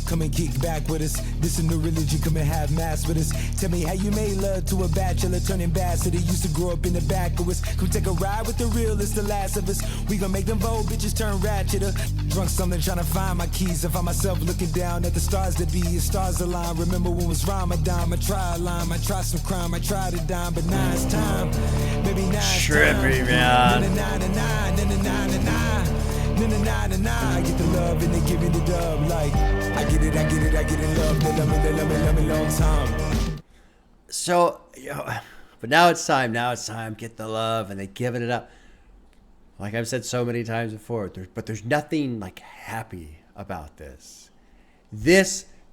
Come and kick back with us. This is new religion, come and have mass with us. Tell me how you made love to a bachelor, turning bastard. He used to grow up in the back of us. Come take a ride with the realest, the last of us. We gon' make them bold bitches turn ratcheter. Drunk something, trying to find my keys. I find myself looking down at the stars that be. As stars align. Remember when it was Ramadan? I try a lime, I try some crime, I tried to dime, but now it's time. Maybe now it's Trippy, time. man. I get the love and they give me the dub. Like, I get it, love. They love me long time. So, but now it's time. Get the love, and they giving it up. Like I've said so many times before, there's nothing like happy about this.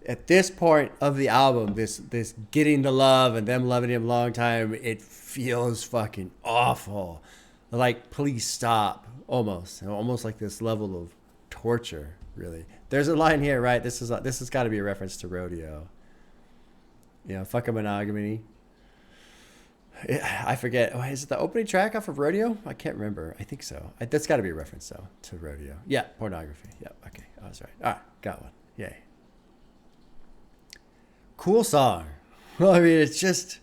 At this point of the album, this getting the love and them loving him a long time, it feels fucking awful. Like, please stop. Almost like this level of torture, really. There's a line here, right? This has got to be a reference to Rodeo. Fuck a monogamy. I forget. Oh, is it the opening track off of Rodeo? I can't remember. I think so. That's got to be a reference, though, to Rodeo. Yeah, pornography. Yeah, okay. I was right. All right, got one. Yay. Cool song. Well, I mean, it's just...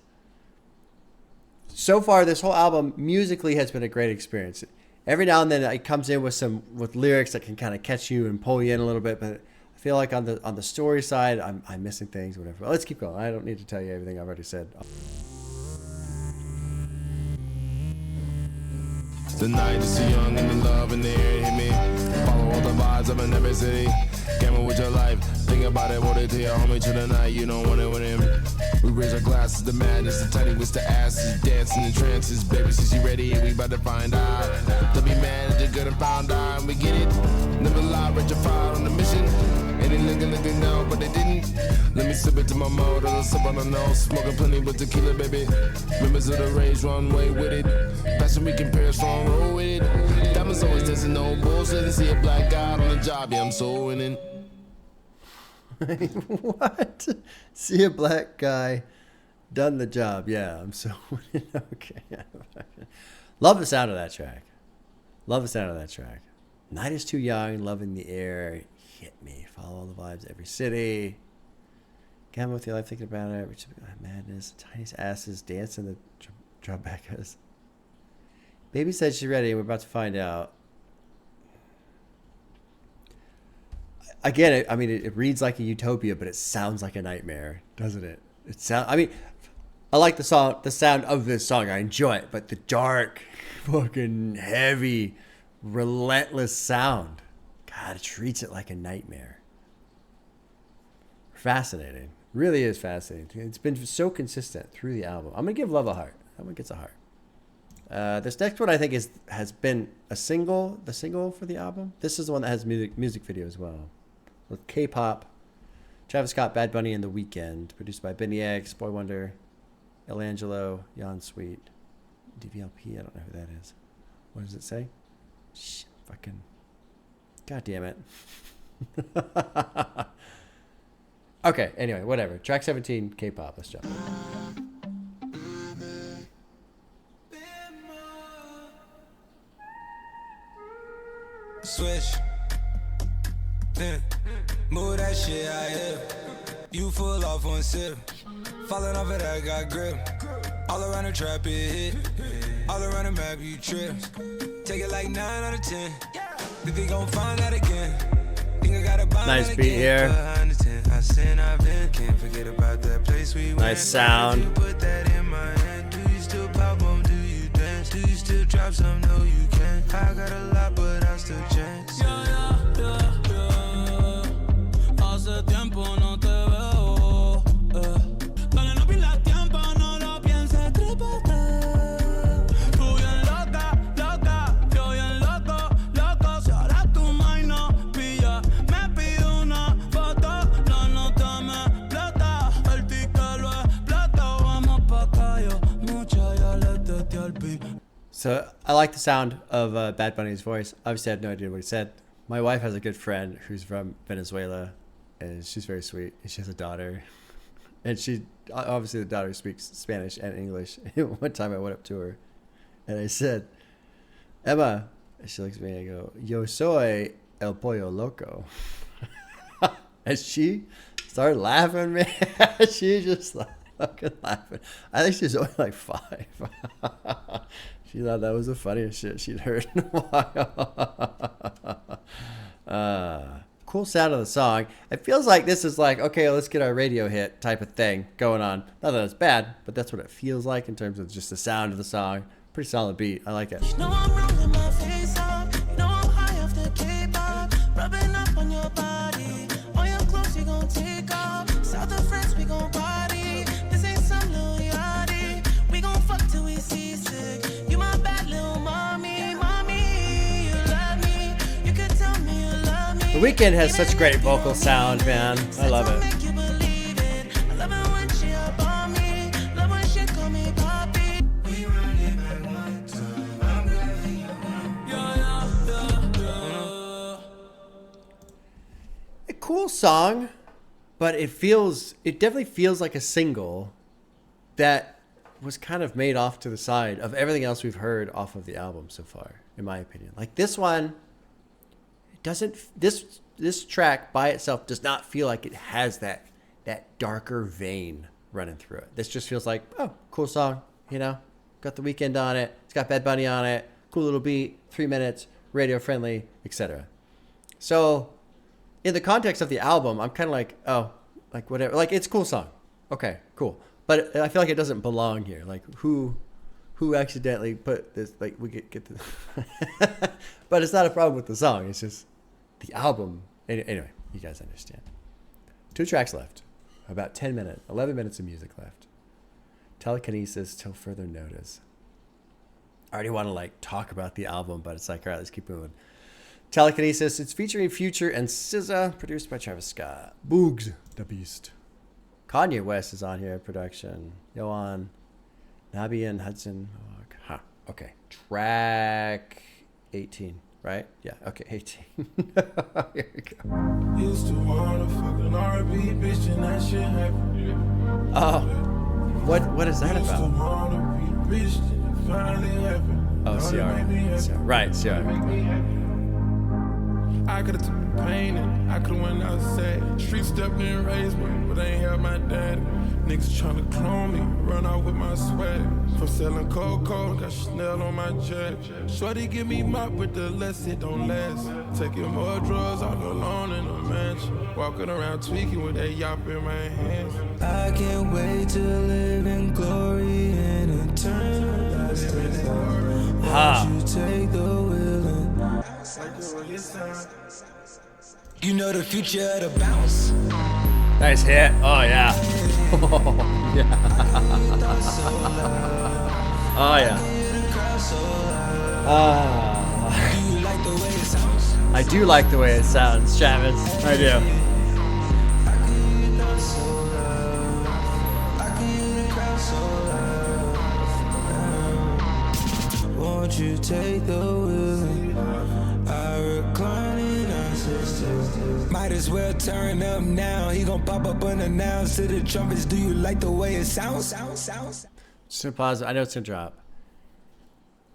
So far, this whole album musically has been a great experience. Every now and then it comes in with lyrics that can kind of catch you and pull you in a little bit, but I feel like on the story side, I'm missing things, whatever. But let's keep going. I don't need to tell you everything I've already said. The night is too young and the love in the air hit me. Follow all the vibes up in every city. Gamble with your life. Think about it, hold it to your homie to the night. You don't want it with him. We raise our glasses, the madness, the tiny with the asses, dancing in trances. Baby, since you ready, we about to find out. Don't be mad at the good and found out, and we get it. Never lie, rectified on the mission. And they looking now, but they didn't. Let me sip it to my mouth, a little sip on the nose. Smoking plenty with tequila, baby. Members of the rage, run away with it. Passion we compare, strong roll with it. Diamonds always dancing, no bullshit. And see a black guy on the job, yeah, I'm so winning. What? See a black guy done the job. Yeah, I'm so okay. Love the sound of that track. Love the sound of that track. Night is too young, loving the air. Hit me. Follow all the vibes, every city. Gamble with your life, thinking about it. Reach madness. Tiniest asses dancing the drumbackers. Baby said she's ready. We're about to find out. Again, I mean, it reads like a utopia, but it sounds like a nightmare, doesn't it? I mean, I like the sound of this song. I enjoy it, but the dark, fucking heavy, relentless sound, God, it treats it like a nightmare. Fascinating, really is fascinating. It's been so consistent through the album. I'm gonna give Love a heart. That one gets a heart. This next one I think has been the single for the album. This is the one that has music video as well. With K-pop, Travis Scott, Bad Bunny, and The Weeknd. Produced by Benny X, Boy Wonder, El Angelo, Jan Sweet, DVLP. I don't know who that is. What does it say? Shh, fucking. God damn it. Okay, anyway, whatever. Track 17, K-pop. Let's jump. Switch. Move that shit out here. You full off one sip. Falling off it, I got grip. All around the trap, it hit. All around the map, you trip. Take it like 9 out of 10. Think they gon' find that again. Think I gotta buy nice beat here. Can't forget about that place we nice sound. Put that in my hand. Do you still pop on? Do you dance? Do you still drop some? No, you can't. I got a lot, but I still chance. Hace tiempo no te veo. Dale, no pierdas tiempo, no lo pienses, trépate. Tú bien loca, loca, yo bien loco, loco. Si ahora tu mind no pilla, me pide una foto. La nota me explota, el ticket lo explota. Vamos pa' calle, mucha ya le testé al beat. So I like the sound of Bad Bunny's voice. Obviously, I had no idea what he said. My wife has a good friend who's from Venezuela. And she's very sweet. She has a daughter. And obviously the daughter speaks Spanish and English. One time I went up to her and I said, Emma. And she looks at me and I go, Yo soy el pollo loco. And she started laughing, man. She just fucking laughing. I think she's only like 5. She thought that was the funniest shit she'd heard in a while. Cool sound of the song. It feels like this is like, okay, let's get our radio hit type of thing going on. Not that it's bad, but that's what it feels like in terms of just the sound of the song. Pretty solid beat. I like it. You know I'm rolling my face up. You know I'm high off the K-pop. Rubbing up on your body. All your clothes you gon' take off. South of France we gon' party. This ain't some little yachty. We gon' fuck till we seasick. You my bad little mommy. Mommy, you love me. You could tell me you love me. The Weeknd has such great vocal sound, man. I love it. A cool song, but it definitely feels like a single that was kind of made off to the side of everything else we've heard off of the album so far, in my opinion. Like this one, this track by itself does not feel like it has that darker vein running through it. This just feels like, oh, cool song, you know, got The Weeknd on it, it's got Bad Bunny on it, cool little beat, 3 minutes, radio friendly, etc. So in the context of the album, I'm kind of like, oh, like whatever. Like, it's a cool song. Okay, cool. But I feel like it doesn't belong here. Like, who accidentally put this, like, we get this. But it's not a problem with the song. It's just the album. Anyway, you guys understand. 2 tracks left. About 10 minutes, 11 minutes of music left. Telekinesis till further notice. I already want to, like, talk about the album, but it's like, all right, let's keep moving. Telekinesis, it's featuring Future and SZA, produced by Travis Scott. Boogs, the Beast. Kanye West is on here, production. Yohan, Nabi and Hudson. Huh, okay. Track 18, right? Yeah, okay, 18. Here we go. Used to want a fucking R&B bitch and that shit happened. Oh, what is that about? Used to want to be rich and it finally happened. Oh, CR. Right, CR. I could've took the pain and I could've went outside. Street stepped in, raised me, but they ain't have my daddy. Niggas tryna clone me, run out with my swag. From selling cold, got Chanel on my jack. Shorty give me mop with the less it don't last. Taking more drugs all alone in a mansion. Walking around tweaking with that yop in my hands. I can't wait to live in glory and eternity. Won't you take the wheel and you know the future of the bounce. Nice hit. Oh, yeah. Oh, yeah. Oh, yeah. I do like the way it sounds, Travis. I do. Won't you take the wheel? I recline in our system. Might as well turn up now. He gon' pop up unannounced to the trumpets. Do you like the way it sounds? Just gonna pause. I know it's gonna drop.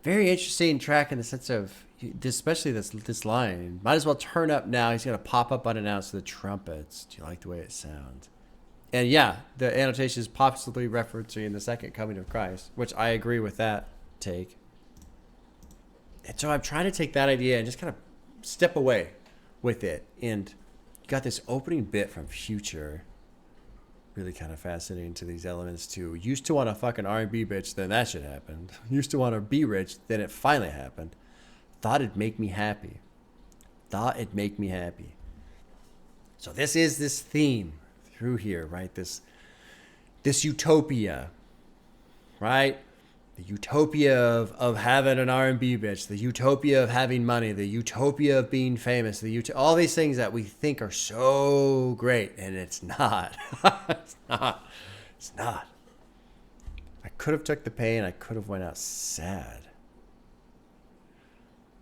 Very interesting track in the sense of, especially this line. Might as well turn up now. He's gonna pop up unannounced to the trumpets. Do you like the way it sounds? And yeah, the annotation is possibly referencing the second coming of Christ, which I agree with that take. And so I'm trying to take that idea and just kind of step away with it. And you got this opening bit from Future. Really kind of fascinating to these elements too. Used to want a fucking R&B bitch, then that shit happened. Used to want to be rich, then it finally happened. Thought it'd make me happy. Thought it'd make me happy. So this is this theme through here, right? This utopia, right? The utopia of having an R&B bitch, the utopia of having money, the utopia of being famous, all these things that we think are so great, and it's not. It's not. It's not. I could have took the pain. I could have went out sad.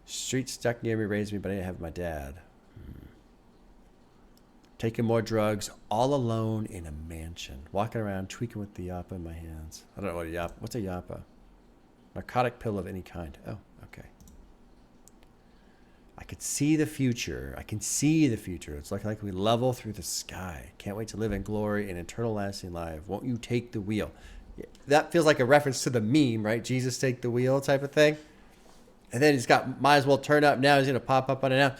Street stuck near me, raised me, but I didn't have my dad. Taking more drugs, all alone in a mansion. Walking around, tweaking with the yappa in my hands. I don't know what a yappa. What's a yappa? Narcotic pill of any kind. Oh, okay. I could see the future. I can see the future. It's like we level through the sky. Can't wait to live in glory and eternal lasting life. Won't you take the wheel? That feels like a reference to the meme, right? Jesus take the wheel type of thing. And then he's got, might as well turn up now. He's going to pop up on it now.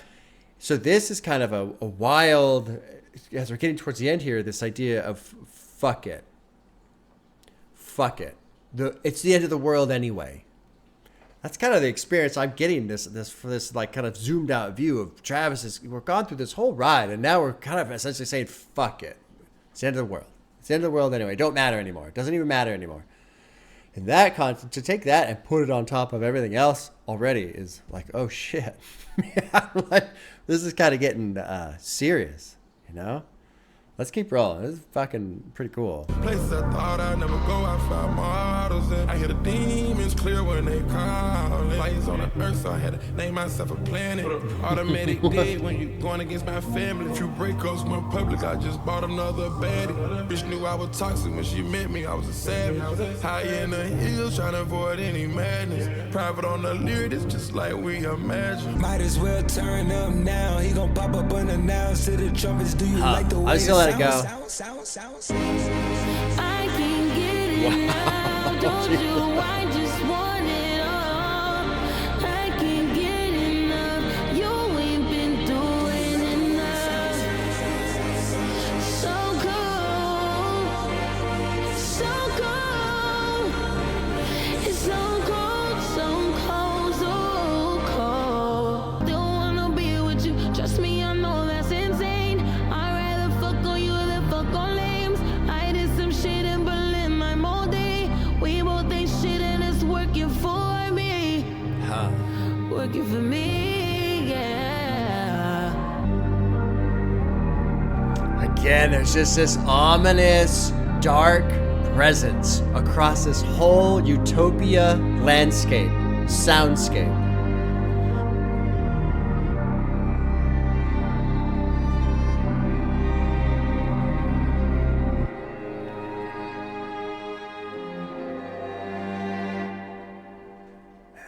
So this is kind of a wild, as we're getting towards the end here, this idea of fuck it. Fuck it. It's the end of the world anyway. That's kind of the experience I'm getting this like kind of zoomed out view of Travis. We're gone through this whole ride, and now we're kind of essentially saying, fuck it. It's the end of the world. It's the end of the world anyway. It don't matter anymore. It doesn't even matter anymore. And that concept, to take that and put it on top of everything else already is like, oh shit. Like, this is kind of getting serious, you know? Let's keep rolling. This is fucking pretty cool. Places I thought I'd never go, I found models in. I hear the demons clear when they call. Lights on the earth, so I had to name myself a planet. Automatic dead when you going against my family. Few breakups went public, I just bought another baddie. Bitch knew I was toxic when she met me, I was a savage. High in the hills, trying to avoid any madness. Private on the lyric, it's just like we imagine. Might as well turn up now. He gon' pop up unannounced to the trumpets. Do you like the way it let it go. I can get it now, don't you? I just want it all. I can get enough. You ain't been doing enough. working for me, yeah. Again, there's just this ominous, dark presence across this whole Utopia landscape, soundscape.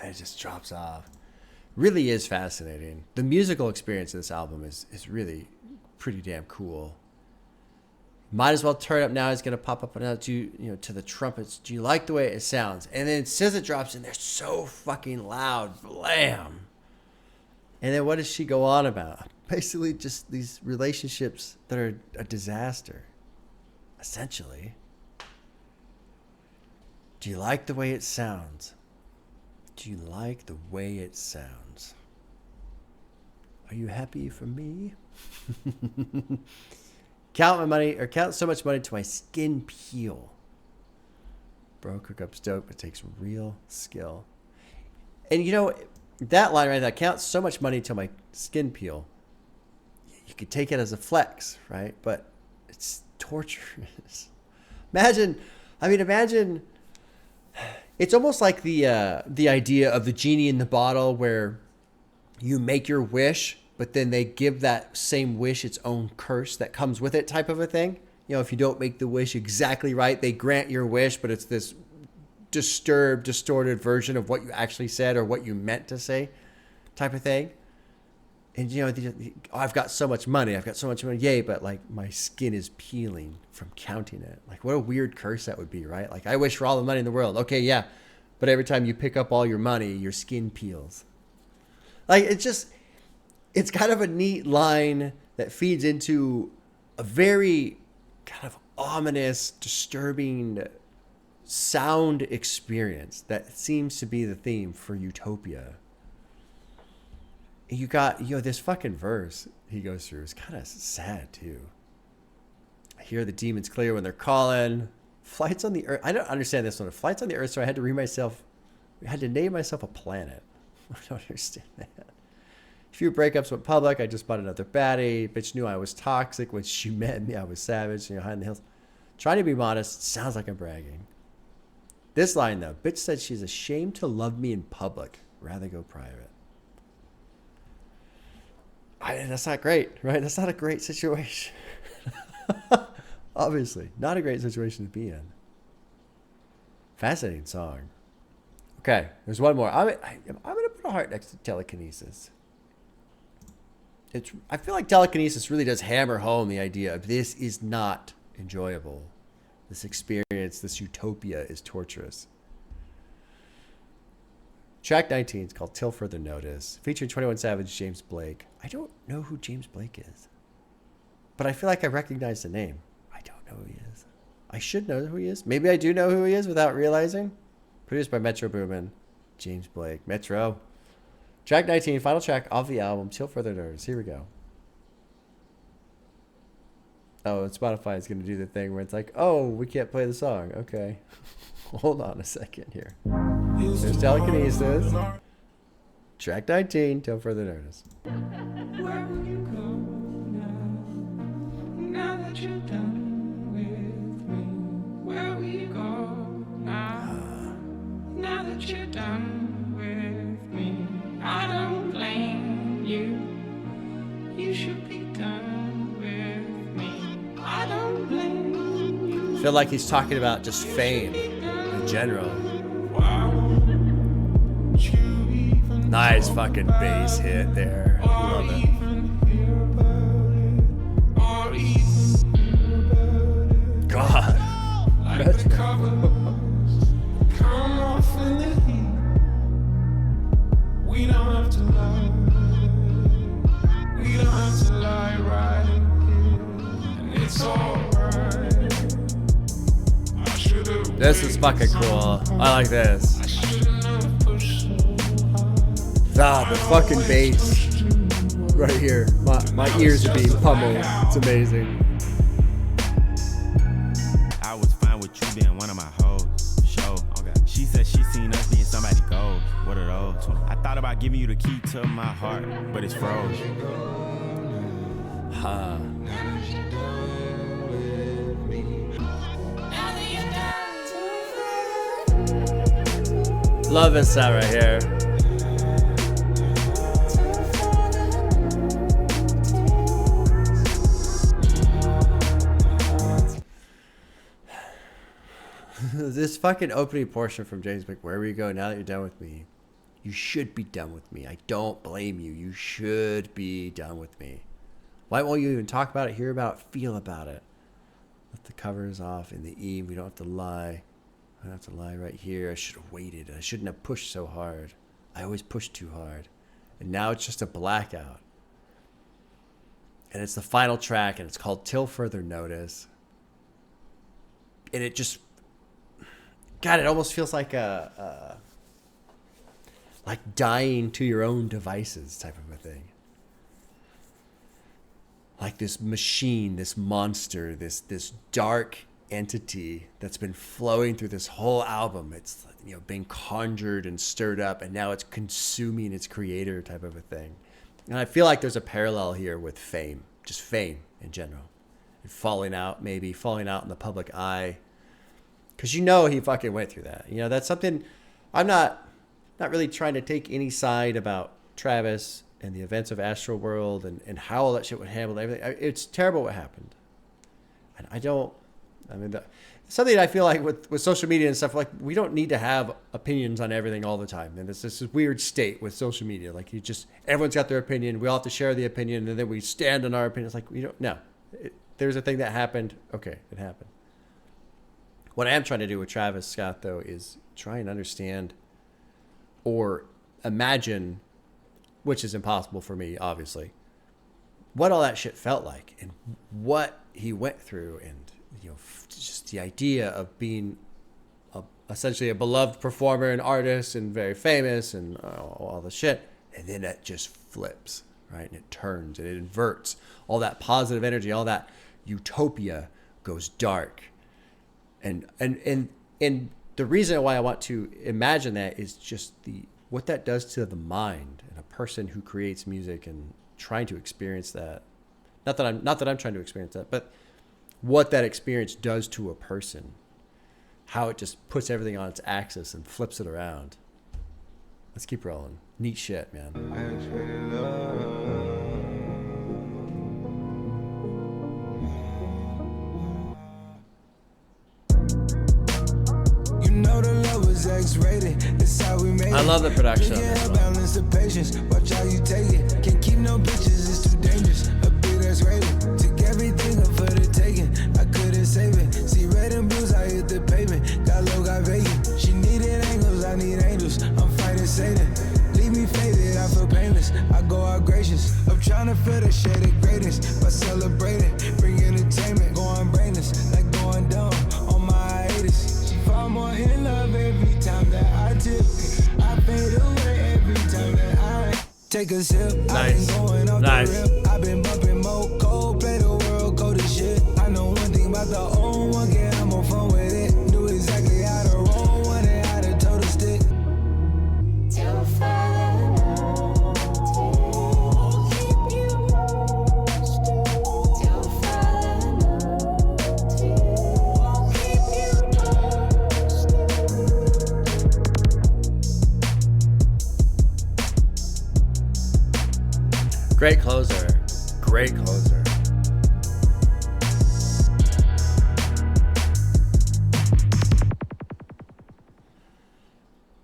And it just drops off. Really is fascinating. The musical experience of this album is really pretty damn cool. Might as well turn up now. It's gonna pop up now to the trumpets. Do you like the way it sounds? And then SZA drops in. They're so fucking loud, blam. And then what does she go on about? Basically, just these relationships that are a disaster. Essentially. Do you like the way it sounds? Do you like the way it sounds? Are you happy for me? Count my money, or count so much money till my skin peel. Bro, cookup's dope. It takes real skill. And you know, that line right there, count so much money till my skin peel. You could take it as a flex, right? But it's torturous. Imagine, it's almost like the idea of the genie in the bottle where you make your wish, but then they give that same wish its own curse that comes with it, type of a thing. You know, if you don't make the wish exactly right, they grant your wish, but it's this disturbed, distorted version of what you actually said or what you meant to say, type of thing. And you know, I've got so much money, yay, but like my skin is peeling from counting it. Like what a weird curse that would be, right? Like I wish for all the money in the world. Okay, yeah, but every time you pick up all your money, your skin peels. Like it's kind of a neat line that feeds into a very kind of ominous, disturbing sound experience that seems to be the theme for Utopia. You got, this fucking verse he goes through is kind of sad too. I hear the demons clear when they're calling. Flights on the Earth. I don't understand this one. Flights on the Earth, so I had to name myself a planet. I don't understand that. A few breakups went public. I just bought another baddie. Bitch knew I was toxic. When she met me, I was savage. Hiding in the hills. Trying to be modest. Sounds like I'm bragging. This line, though. Bitch said she's ashamed to love me in public. Rather go private. That's not great, right? That's not a great situation. Obviously. Not a great situation to be in. Fascinating song. Okay. There's one more. I'm going to put a heart next to Telekinesis. I feel like Telekinesis really does hammer home the idea of this is not enjoyable. This experience, this utopia is torturous. Track 19 is called Till Further Notice, featuring 21 Savage, James Blake. I don't know who James Blake is, but I feel like I recognize the name. I don't know who he is. I should know who he is. Maybe I do know who he is without realizing. Produced by Metro Boomin, James Blake. Metro. Track 19, final track of the album, Till Further Notice. Here we go. Oh, and Spotify is going to do the thing where it's like, oh, we can't play the song. Okay. Hold on a second here. There's Telekinesis. Track 19, Till Further Notice. Where will you go now that you're done with me? Where will you go now that you're done with me? I don't blame you. You should be done with me. I don't blame you. I feel like he's talking about just fame in general. Nice fucking bass hit there. Love it. God. Come off in the heat. We don't have to lie. We don't have to lie right here. And it's alright. This is fucking cool. I like this. Ah, the fucking bass right here. My ears are being pummeled. It's amazing. I was fine with you being one of my hoes. Show. Okay. She said she seen us being somebody goals. What are those? I thought thought about giving you the key to my heart, but it's froze. Huh. Love this sound right here. This fucking opening portion from James Blake, wherever you go, now that you're done with me, you should be done with me. I don't blame you. You should be done with me. Why won't you even talk about it, hear about it, feel about it? Let the covers off in the E. We don't have to lie. I don't have to lie right here. I should have waited. I shouldn't have pushed so hard. I always push too hard. And now it's just a blackout. And it's the final track, and it's called Till Further Notice. And it just... God, it almost feels like like dying to your own devices type of a thing. Like this machine, this monster, this dark entity that's been flowing through this whole album. It's, you know, being conjured and stirred up, and now it's consuming its creator type of a thing. And I feel like there's a parallel here with fame, just fame in general, and falling out in the public eye. Because you know he fucking went through that. You know, that's something... I'm not really trying to take any side about Travis and the events of Astroworld and how all that shit would handle everything. It's terrible what happened. And something I feel like with social media and stuff, like, we don't need to have opinions on everything all the time. And it's this weird state with social media. Like, everyone's got their opinion. We all have to share the opinion, and then we stand on our opinion. It's like, we don't... No. There's a thing that happened. Okay, it happened. What I am trying to do with Travis Scott, though, is try and understand or imagine, which is impossible for me, obviously, what all that shit felt like and what he went through, and, you know, just the idea of being essentially a beloved performer and artist and very famous and all the shit, and then it just flips, right? And it turns and it inverts. All that positive energy, all that utopia goes dark. And the reason why I want to imagine that is just what that does to the mind and a person who creates music and trying to experience that. Not that I'm trying to experience that, but what that experience does to a person. How it just puts everything on its axis and flips it around. Let's keep rolling. Neat shit, man. X-rated. This how we made it. I love the production. Balance the patience. Watch how you take it. Can't keep no bitches, it's too dangerous. A bitch that's rated. Took everything up for the taking. I couldn't save it. See red and blues, I hit the pavement. Got low, got vacant. She needed angles, I need angels. I'm fighting Satan. Leave me faded, I feel painless. I go out gracious. I'm trying to feel the shade of greatness by celebrating. Bring entertainment, going brainless, like going dumb on my hiatus. Far more in love every time that I tip. I fade away every time that I take a sip. Nice. I've been going off Nice. the rip. I've been bumping more cold, play the world cold as shit. I know one thing about the old one, get I'm on fun with it. Knew exactly how to roll one and how to toe the stick. Too far. Great closer. Great closer.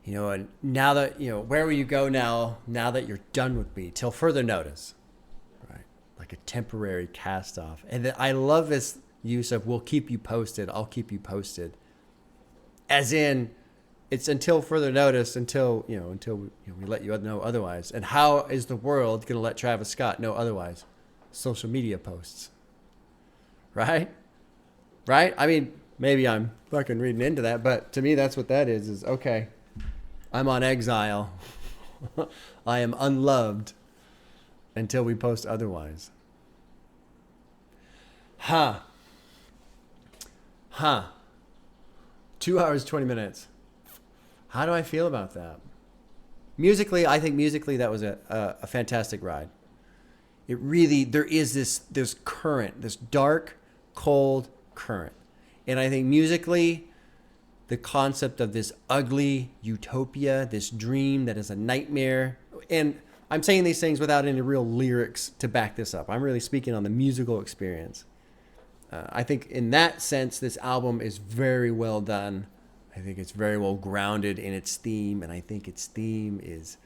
You know, and now that, you know, where will you go now that you're done with me? Till further notice. Right? Like a temporary cast off. And then I love this use of, we'll keep you posted. I'll keep you posted. As in, it's until further notice, until we let you know otherwise. And how is the world going to let Travis Scott know otherwise? Social media posts. Right? Right? I mean, maybe I'm fucking reading into that, but to me, that's what that is okay, I'm on exile. I am unloved until we post otherwise. Huh. 2 hours, 20 minutes. How do I feel about that? Musically, I think musically that was a fantastic ride. It really, there is this current, this dark, cold current. And I think musically, the concept of this ugly utopia, this dream that is a nightmare. And I'm saying these things without any real lyrics to back this up. I'm really speaking on the musical experience. I think in that sense, this album is very well done. I think it's very well grounded in its theme. And I think its theme is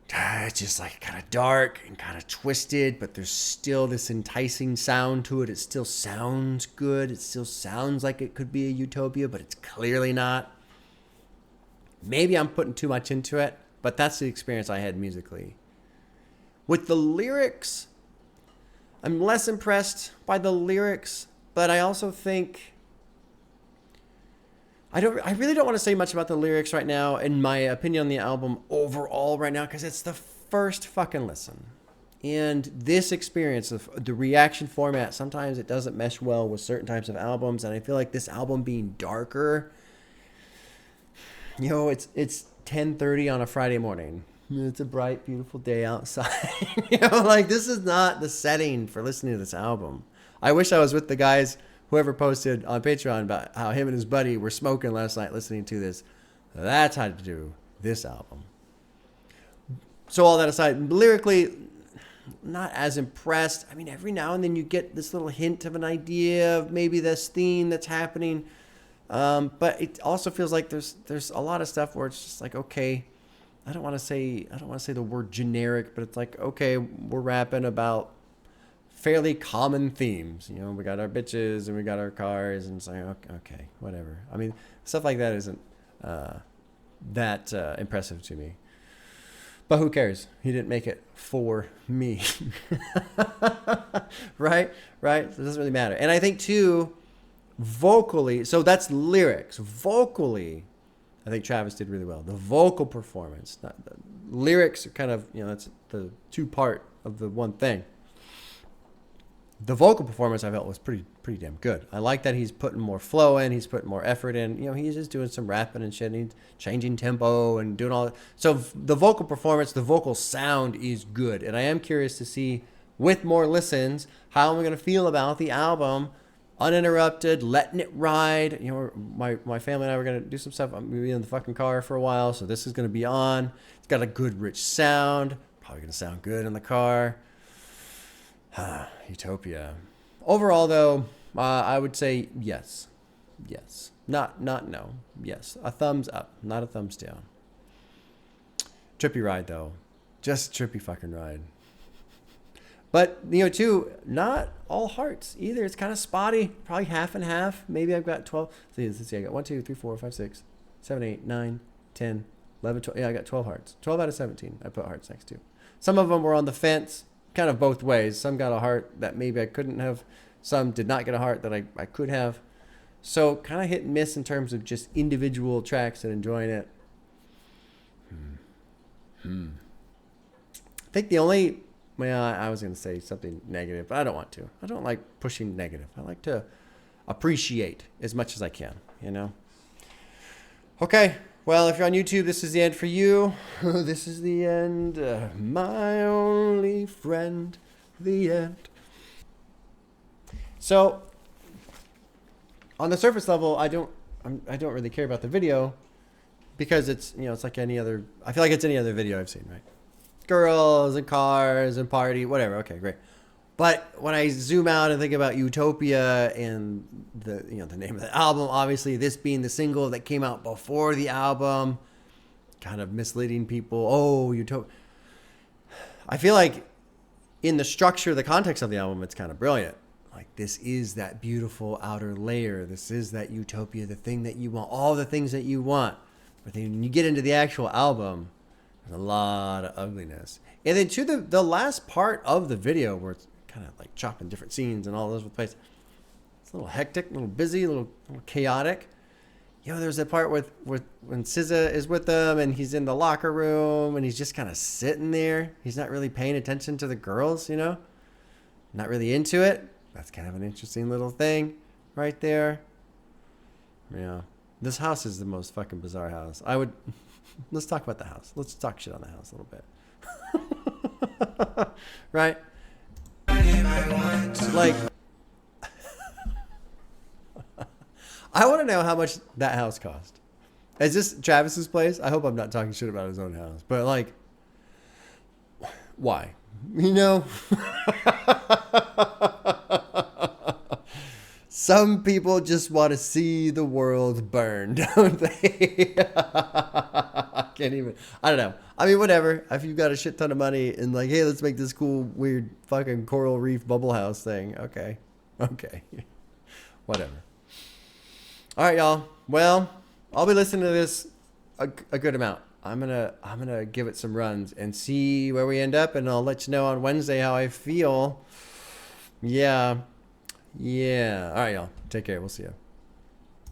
just like kind of dark and kind of twisted, but there's still this enticing sound to it. It still sounds good. It still sounds like it could be a utopia, but it's clearly not. Maybe I'm putting too much into it, but that's the experience I had musically. With the lyrics, I'm less impressed by the lyrics, but I also think I really don't want to say much about the lyrics right now, in my opinion on the album overall right now, because it's the first fucking listen. And this experience of the reaction format, sometimes it doesn't mesh well with certain types of albums. And I feel like this album being darker, you know, it's 10:30 on a Friday morning. It's a bright, beautiful day outside. You know, like this is not the setting for listening to this album. I wish I was with the guys, whoever posted on Patreon about how him and his buddy were smoking last night listening to this. That's how to do this album. So all that aside, lyrically, not as impressed. I mean, every now and then you get this little hint of an idea of maybe this theme that's happening. But it also feels like there's a lot of stuff where it's just like, okay, I don't want to say the word generic, but it's like, okay, we're rapping about fairly common themes. You know, we got our bitches and we got our cars, and it's like, okay, whatever. I mean, stuff like that isn't that impressive to me. But who cares? He didn't make it for me. Right? So it doesn't really matter. And I think, too, vocally, so that's lyrics. Vocally, I think Travis did really well. The vocal performance. Not, the lyrics are kind of, you know, that's the two part of the one thing. The vocal performance I felt was pretty damn good. I like that he's putting more flow in, he's putting more effort in. You know, he's just doing some rapping and shit, and he's changing tempo and doing all that. So the vocal performance, the vocal sound is good. And I am curious to see, with more listens, how am I going to feel about the album, uninterrupted, letting it ride. You know, my family and I were going to do some stuff. I'm going to be in the fucking car for a while, so this is going to be on. It's got a good, rich sound. Probably going to sound good in the car. Utopia. Overall, though, I would say yes. Not no. Yes. A thumbs up, not a thumbs down. Trippy ride, though. Just trippy fucking ride. But, you know, too, not all hearts either. It's kind of spotty. Probably half and half. Maybe I've got 12. Let's see. I got 1, 2, 3, 4, 5, 6, 7, 8, 9, 10, 11, 12. Yeah, I got 12 hearts. 12 out of 17. I put hearts next to. Some of them were on the fence. Kind of both ways. Some got a heart that maybe I couldn't have. Some did not get a heart that I could have. So kind of hit and miss in terms of just individual tracks and enjoying it. I think the only... Well, I was going to say something negative, but I don't want to. I don't like pushing negative. I like to appreciate as much as I can, you know? Okay. Well, if you're on YouTube, this is the end for you. This is the end. My only friend. The end. So, on the surface level, I don't really care about the video because it's, you know, it's like any other. I feel like it's any other video I've seen, right? Girls and cars and party, whatever. Okay, great. But when I zoom out and think about Utopia and the, you know, the name of the album, obviously this being the single that came out before the album, kind of misleading people. Oh, Utopia. I feel like in the structure, the context of the album, it's kind of brilliant. Like, this is that beautiful outer layer. This is that Utopia, the thing that you want, all the things that you want. But then when you get into the actual album, there's a lot of ugliness. And then to the last part of the video where it's kind of like chopping different scenes and all over the place. It's a little hectic, a little busy, a little chaotic. You know, there's a part with when SZA is with them and he's in the locker room and he's just kind of sitting there. He's not really paying attention to the girls, you know? Not really into it. That's kind of an interesting little thing right there. Yeah. This house is the most fucking bizarre house. Let's talk about the house. Let's talk shit on the house a little bit. Right? Like, I want to know how much that house cost. Is this Travis's place? I hope I'm not talking shit about his own house. But, like, why? You know? Some people just want to see the world burn, don't they? I can't even. I don't know. I mean, whatever. If you've got a shit ton of money and like, hey, let's make this cool, weird, fucking coral reef bubble house thing. Okay. Whatever. All right, y'all. Well, I'll be listening to this a good amount. I'm gonna give it some runs and see where we end up, and I'll let you know on Wednesday how I feel. Yeah. All right, y'all. Take care. We'll see you.